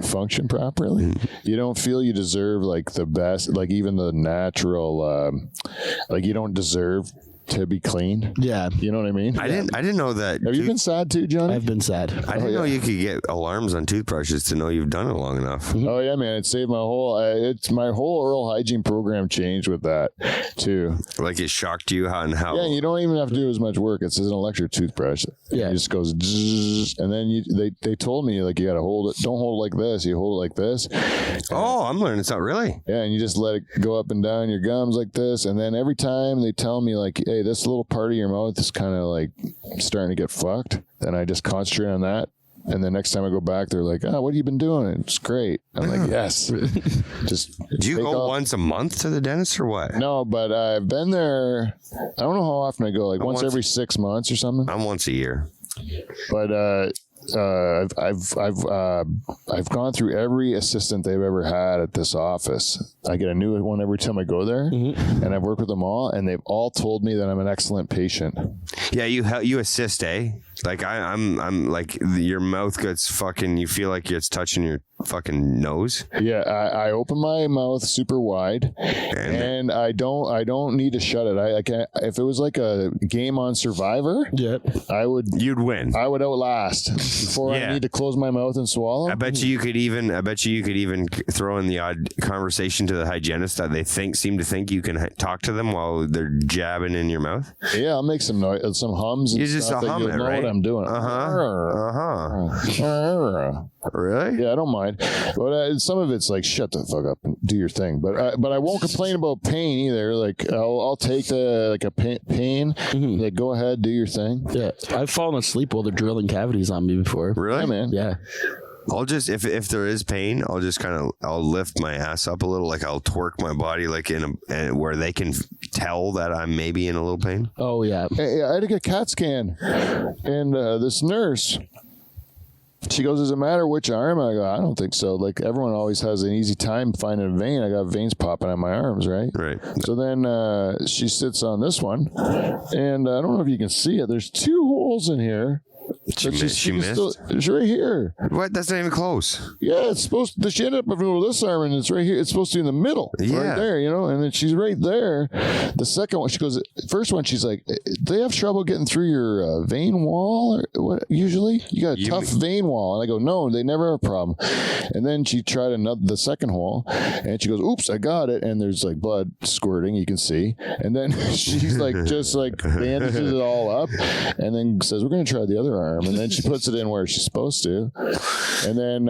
function properly. You don't feel you deserve like the best, like even the natural, like you don't deserve to be clean. Yeah. You know what I mean? I didn't know that. Have you been sad too, Johnny? I've been sad. I didn't know you could get alarms on toothbrushes to know you've done it long enough. Oh yeah, man! It saved my whole. It's my whole oral hygiene program changed with that too. Like it shocked you how. Yeah, you don't even have to do as much work. It's an electric toothbrush. Yeah, it just goes, zzz, and then they told me like you got to hold it. Don't hold it like this. You hold it like this. Oh, I'm learning. It's not really. Yeah, and you just let it go up and down your gums like this, and then every time they tell me like, hey, this little part of your mouth is kind of like starting to get fucked, then I just concentrate on that. And the next time I go back, they're like, "Oh, what have you been doing?" It's great. I'm like, "Yes." Just do you go once a month to the dentist or what? No, but I've been there. I don't know how often I go. Like once every 6 months or something. I'm once a year. But I've gone through every assistant they've ever had at this office. I get a new one every time I go there, and I've worked with them all, and they've all told me that I'm an excellent patient. Yeah, you assist, eh? Like I'm like your mouth gets fucking. You feel like it's touching your fucking nose. Yeah, I open my mouth super wide, and I don't need to shut it. I can't. If it was like a game on Survivor, you'd win. I would outlast before I need to close my mouth and swallow. I bet you could even throw in the odd conversation to the hygienist that they seem to think you can talk to them while they're jabbing in your mouth. Yeah, I'll make some noise, some hums. And you just hum it, right? What I'm doing. Really? Yeah, I don't mind. But some of it's like, shut the fuck up and do your thing. But I won't complain about pain either. Like I'll take a pain. Like go ahead, do your thing. Yeah, I've fallen asleep while they're drilling cavities on me before. Really? Yeah, man. Yeah. I'll just if there is pain, I'll just I'll lift my ass up a little, like I'll twerk my body like where they can tell that I'm maybe in a little pain. Oh yeah. Hey, I had to get a CAT scan, and this nurse, she goes, "Does it matter which arm?" I go, "I don't think so. Like everyone always has an easy time finding a vein. I got veins popping on my arms, right?" Right. So then she sits on this one, and I don't know if you can see it. There's 2 holes in here. She missed? It's right here. What? That's not even close. Yeah, it's supposed to. She ended up with this arm, and it's right here. It's supposed to be in the middle. Yeah. Right there, and then she's right there. The second one, she goes, first one, she's like, "Do they have trouble getting through your vein wall? Or what? Usually? You got a tough vein wall." And I go, "No, they never have a problem." And then she tried the second hole, and she goes, "Oops, I got it." And there's like blood squirting, you can see. And then she's like, just like bandages it all up, and then says, "We're going to try the other arm," and then she puts it in where she's supposed to, and then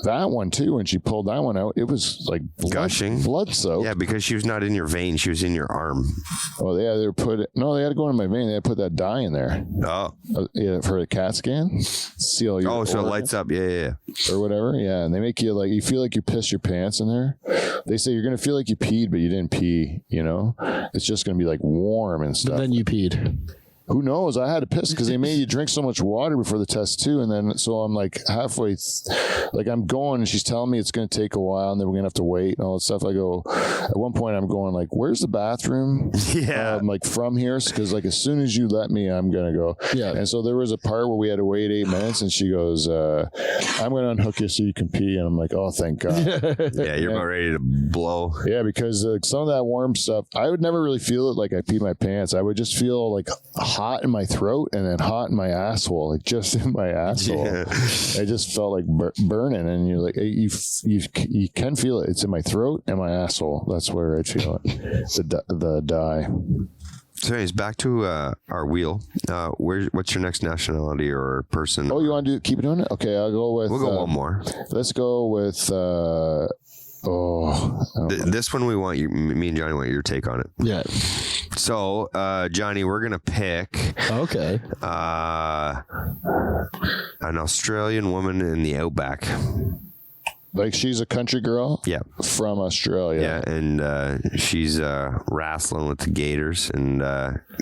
that one too, when she pulled that one out, it was like gushing, blood soaked. Yeah, because she was not in your vein, she was in your arm. Oh yeah, they had to go in my vein. They had to put that dye in there. Oh yeah, for the CAT scan, see all your so it lights up. Yeah or whatever. Yeah, and they make you like, you feel like you pissed your pants in there. They say you're gonna feel like you peed, but you didn't pee. It's just gonna be like warm and stuff. But then you peed. Who knows? I had to piss because they made you drink so much water before the test too. And then, so I'm like halfway, like I'm going and she's telling me it's going to take a while and then we're going to have to wait and all that stuff. I go, at one point I'm going like, where's the bathroom? Yeah. Like from here. Cause like as soon as you let me, I'm going to go. Yeah. And so there was a part where we had to wait 8 minutes and she goes, I'm going to unhook you so you can pee. And I'm like, oh, thank God. Yeah. You're about ready to blow. Yeah. Because some of that warm stuff, I would never really feel it like I peed my pants. I would just feel like hot in my throat and then hot in my asshole, like just in my asshole. Yeah. I just felt like burning, and you're like, you can feel it. It's in my throat and my asshole. That's where I feel it. The dye. So anyways, back to our wheel. What's your next nationality or person? Oh, you want to keep doing it? Okay, I'll go with. We'll go one more. Let's go with. This one we want you. Me and Johnny want your take on it. Yeah. So, Johnny, we're gonna pick. Okay. An Australian woman in the outback. Like she's a country girl. Yeah. From Australia. Yeah, and she's wrestling with the gators and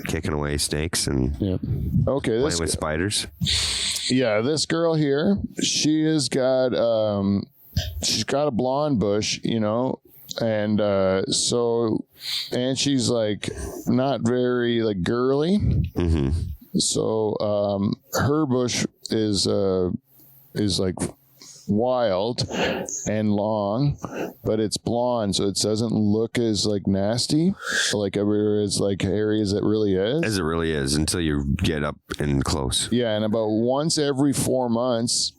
kicking away snakes and playing with spiders. Yeah, this girl here, she has got she's got a blonde bush, and and she's like not very like girly. Mm-hmm. her bush is like wild and long, but it's blonde, so it doesn't look as like nasty like as like hairy as it really is. As it really is until you get up and close. Yeah, and about once every 4 months,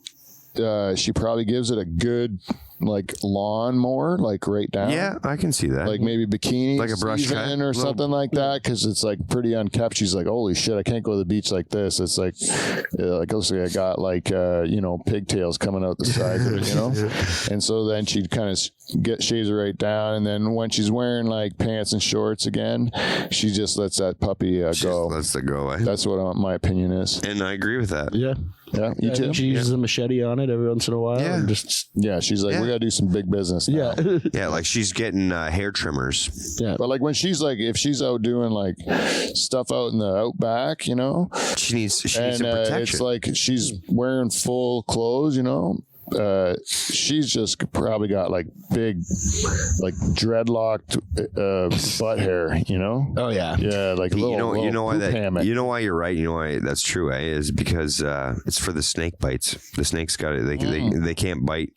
she probably gives it a good like lawn mower, like right down. Yeah, I can see that. Like maybe bikini like a brush cut or something like that, because it's like pretty unkept. She's like, holy shit, I can't go to the beach like this. It's like looks like I got like pigtails coming out the sides of it, And so then she'd kind of shaves it right down, and then when she's wearing like pants and shorts again, she just lets that puppy go. Lets it go. That's what my opinion is. And I agree with that. Yeah. Yeah, you too. She uses a machete on it every once in a while. Yeah. And just she's like, we gotta do some big business now. yeah. Yeah, like she's getting hair trimmers. Yeah. But like when she's like, if she's out doing like stuff out in the outback, She needs some and protection. it's like she's wearing full clothes, she's just probably got like big, like dreadlocked butt hair, Oh yeah. Yeah, like you know why poop hammock. you know why you're right. You know why that's true. Is because it's for the snake bites. The snakes got it. They can't bite.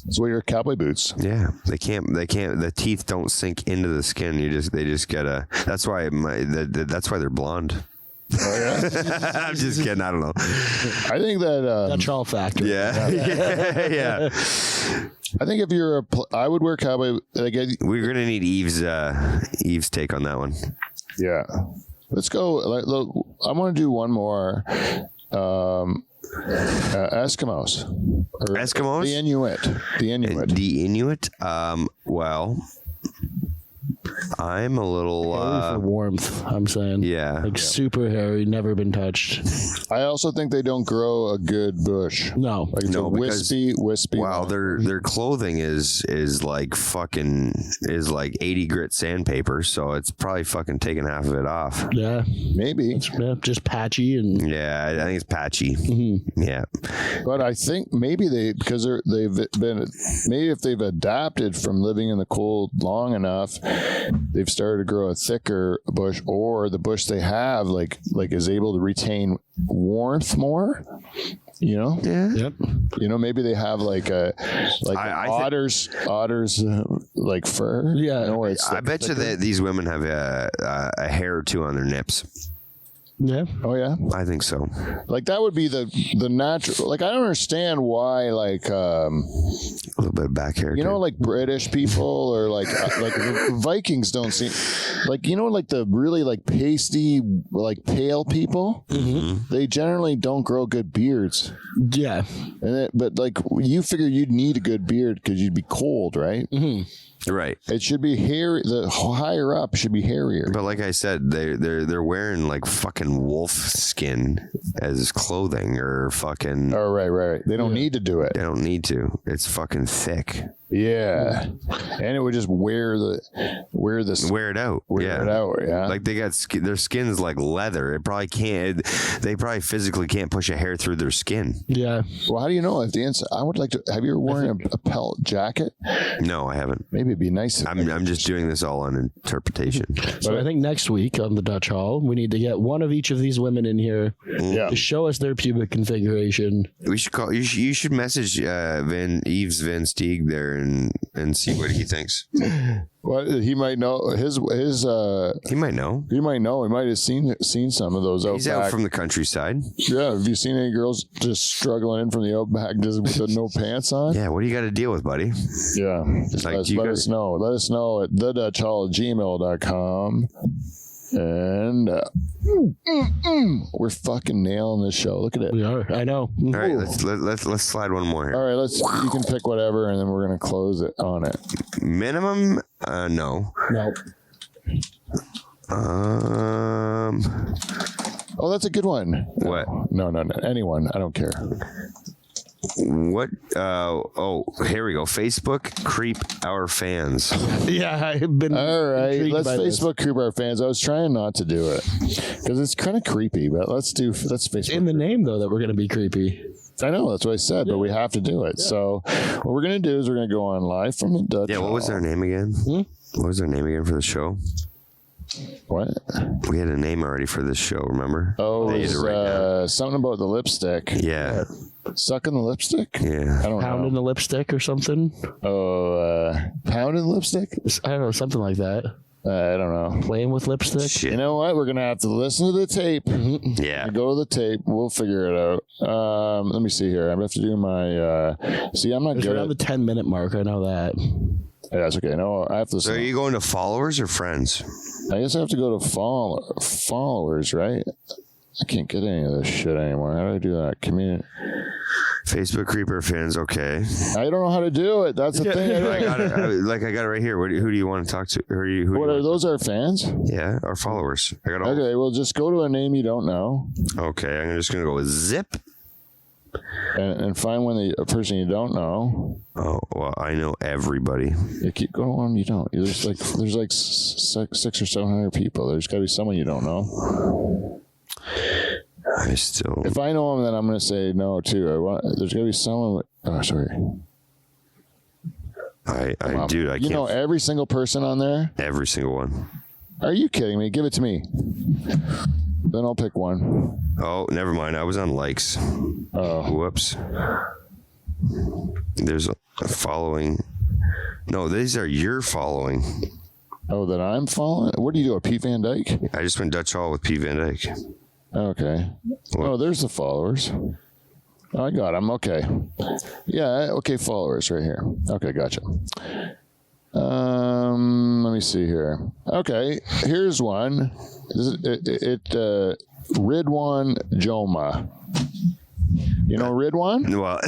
That's why your cowboy boots. Yeah, they can't. The teeth don't sink into the skin. They just gotta. That's why that's why they're blonde. Oh, yeah? I'm just kidding. I don't know. I think that That's all factor. Yeah, yeah. I think if you're I would wear cowboy. Like, We're gonna need Eve's take on that one. yeah, let's go. Look, I want to do one more. Eskimos. Or Eskimos? The Inuit. The Inuit. Well, I'm a little. Hairy for warmth, I'm saying. Yeah. Like super hairy, never been touched. I also think they don't grow a good bush. No. Like it's a wispy. Wow, their clothing is like 80 grit sandpaper, so it's probably fucking taking half of it off. Yeah. Maybe. Yeah, just patchy and Yeah, I think it's patchy. Mm-hmm. Yeah. But I think maybe they've been maybe if they've adapted from living in the cold long enough, they've started to grow a thicker bush, or the bush they have like is able to retain warmth more. Yeah. yep. Maybe they have like otters like fur. Yeah. Where it's I bet you that these women have a hair or two on their nips. Yeah. Oh yeah. I think so. Like that would be the natural. Like I don't understand why like A little bit of back hair. too. like British people or like the Vikings don't seem like like the really like pasty like pale people. Mm-hmm. They generally don't grow good beards. Yeah. But like you figure you'd need a good beard because you'd be cold, right? Mm-hmm. Right. It should be hairy. The higher up should be hairier. But like I said, they're wearing like fucking wolf skin as clothing or fucking. Oh right. They don't need to do it. They don't need to. It's fucking thick. Yeah, and it would just wear it out. Wear it out. Yeah. Like they got their skin's like leather. It probably can't. They probably physically can't push a hair through their skin. Yeah. Well, how do you know if the inside? I would like to. Have you ever worn a pelt jacket? No, I haven't. Maybe it'd be nice. I'm just doing this all on interpretation. So I think next week on the Dutch Hall, we need to get one of each of these women in here Yeah. to show us their pubic configuration. We should call. You should message Van Stieg there and see what he thinks. Well, he might know his. He might know. He might know. He might have seen some of those out He's back. out from the countryside. Yeah. Have you seen any girls just struggling in from the outback just with no pants on? Yeah. What do you got to deal with, buddy? Yeah. Like, Let us know. Let us know at thedutchhall@gmail.com. And we're fucking nailing this show. Look at it. We are. I know. All right, let's slide one more here. All right, you can pick whatever, and then we're gonna close it on it. Minimum? No. No. Oh, that's a good one. What? No. Anyone. I don't care. What? Here we go. Facebook creep our fans. Yeah, I've been. All right, intrigued let's by this. Facebook creep our fans. I was trying not to do it because it's kind of creepy, but let's Facebook. In the name, though, that we're going to be creepy. I know that's what I said, but we have to do it. So what we're gonna do is we're gonna go on live from the Dutch. Yeah. What was their name again? What was their name again for the show? What? We had a name already for this show, remember? Oh, They it's, use it right now. something about the lipstick. Yeah. Sucking the lipstick? Yeah. I don't Pounding know. the lipstick or something. Oh, pounding lipstick? I don't know, something like that. I don't know. Playing with lipstick. Shit. You know what? We're gonna have to listen to the tape. Yeah. Go to the tape. We'll figure it out. Let me see here. I have to do my. See, I'm not It's good. around the 10-minute mark. I know that. Yeah, that's okay. No, I have to. So are you going to followers or friends? I guess I have to go to followers, right? I can't get any of this shit anymore. How do I do that? Facebook Creeper fans, okay. I don't know how to do it. That's the thing. I got it. I got it right here. Who do you want to talk to? What are those? Our fans? Yeah, our followers. I got all. Okay, well, just go to a name you don't know Okay, I'm just gonna go with Zip. and find a person you don't know. Oh well, I know everybody. You keep going. You don't. There's like 600 or 700 people. There's got to be someone you don't know. I still. If I know them, then I'm going to say no too. There's got to be someone. Oh, sorry. Dude, I You can't. know every single person on there. Every single one. Are you kidding me? Give it to me. Then I'll pick one. Oh, never mind. I was on likes. Oh, Whoops. There's a following. No, these are your following. oh, that I'm following. What do you do? A Pete Van Dyke? I just went Dutch Hall with Pete Van Dyke. Okay. What? Oh, there's the followers. I got them. Okay. Yeah. Okay. Followers right here. Okay. Gotcha. Let me see here. Okay. Here's one. Ridwan Joma. You know Ridwan? Well,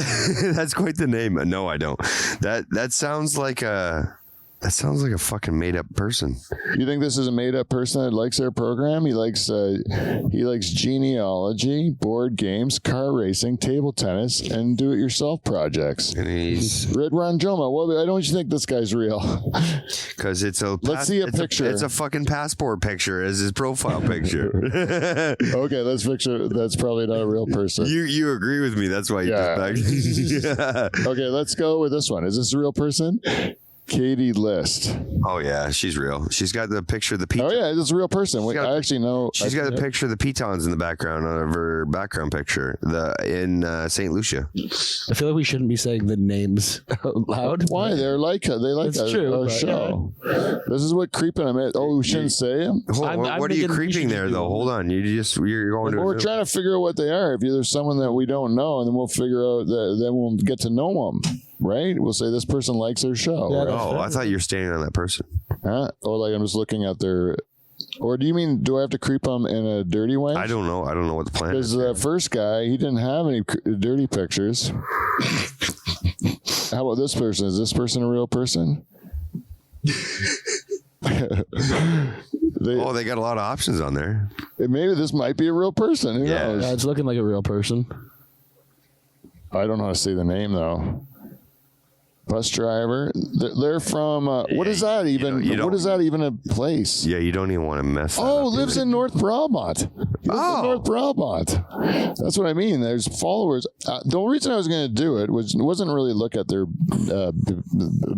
that's quite the name. No, I don't. That sounds like a fucking made up person. You think this is a made up person that likes our program? He likes genealogy, board games, car racing, table tennis, and do it yourself projects. And he's Ridwan Joma. Well, why don't you think this guy's real? because it's a. Let's see a picture. It's a fucking passport picture as his profile picture. Okay, let's picture. That's probably not a real person. You agree with me? That's why you Yeah. just back. Okay, let's go with this one. Is this a real person? Katie List. Oh yeah, she's real. She's got the picture of the pitons. Oh yeah, this is a real person. Wait, got- I actually know. She's got the picture of the pitons in the background of her background picture. In St. Lucia. I feel like we shouldn't be saying the names out loud. Why they like It's our, true, our but, show. This is what creeping them is. Oh, we shouldn't say them. I'm What are you thinking we creeping should there do- though? Hold on, you're going to. Well, we're trying to figure out what they are. If there's someone that we don't know, and then we'll figure out that. Then we'll get to know them. Right? We'll say this person likes our show. Yeah, right? that's Oh, fair. I thought you were standing on that person. Huh? Or like I'm just looking at their. Or do you mean do I have to creep them in a dirty way? I don't know. I don't know what the plan Because is. that first guy, he didn't have any dirty pictures. How about this person? Is this person a real person? They got a lot of options on there. Maybe this might be a real person. Who Yeah. knows? Yeah, it's looking like a real person. I don't know how to say the name though. Bus driver. They're from. What is that even? you don't- What is that even a place? Yeah, you don't even want to mess that Oh, up. lives in North Brabant. He lives in North Brabant. That's what I mean. There's followers. The only reason I was going to do it wasn't really look at their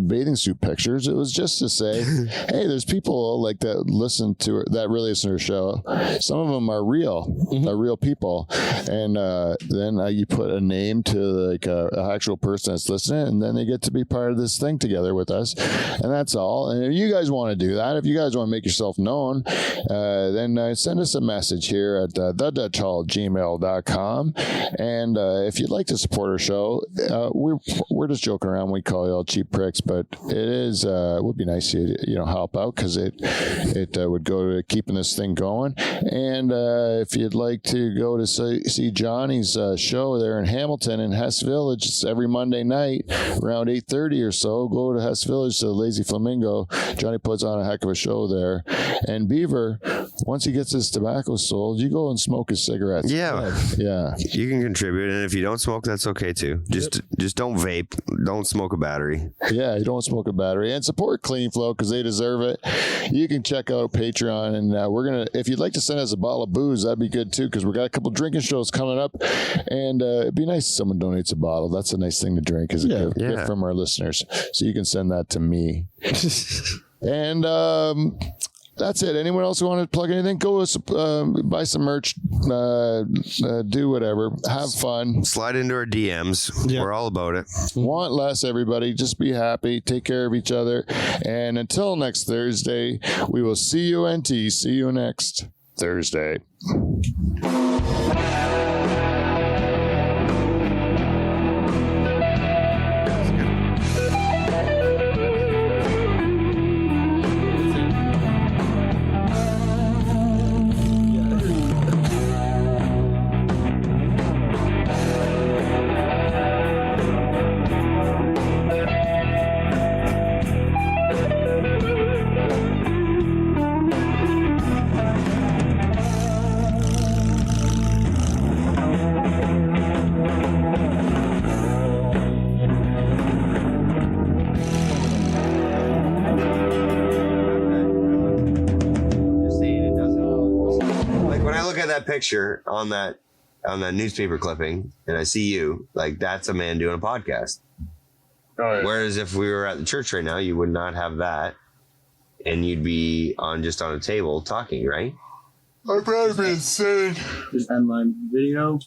bathing suit pictures. It was just to say, hey, there's people like that listen to that really listen to her show. Some of them are real, are real people, and then you put a name to like an actual person that's listening, and then they get to be part of this thing together with us, and that's all. And if you guys want to do that, if you guys want to make yourself known, then send us a message here at thedutchhall@gmail.com. And if you'd like to support our show, we're just joking around. We call y'all cheap pricks, but it would be nice to help out because it would go to keeping this thing going. And if you'd like to go to see Johnny's show there in Hamilton in Hess Village, it's every Monday night around 8:30 or so. Go to Hess Village to the Lazy Flamingo. Johnny puts on a heck of a show there. And Beaver, once he gets his tobacco sold, you go and smoke his cigarettes. Yeah. Yeah. You can contribute, and if you don't smoke, that's okay too. Just don't vape. Don't smoke a battery. Yeah, you don't smoke a battery. And support Clean Flow because they deserve it. You can check out Patreon, and if you'd like to send us a bottle of booze, that'd be good too because we got a couple drinking shows coming up, and it'd be nice if someone donates a bottle. That's a nice thing to drink as a gift from our listeners. So you can send that to me. And That's it. Anyone else who want to plug anything? Go buy some merch. Do whatever. Have fun. Slide into our DMs. Yeah. We're all about it. Want less, everybody. Just be happy. Take care of each other. And until next Thursday, we will see you, NT. See you next Thursday. That picture on that newspaper clipping and I see you, like, that's a man doing a podcast. Whereas if we were at the church right now, you would not have that and you'd be on a table talking, right? I'd probably be insane. Just online video.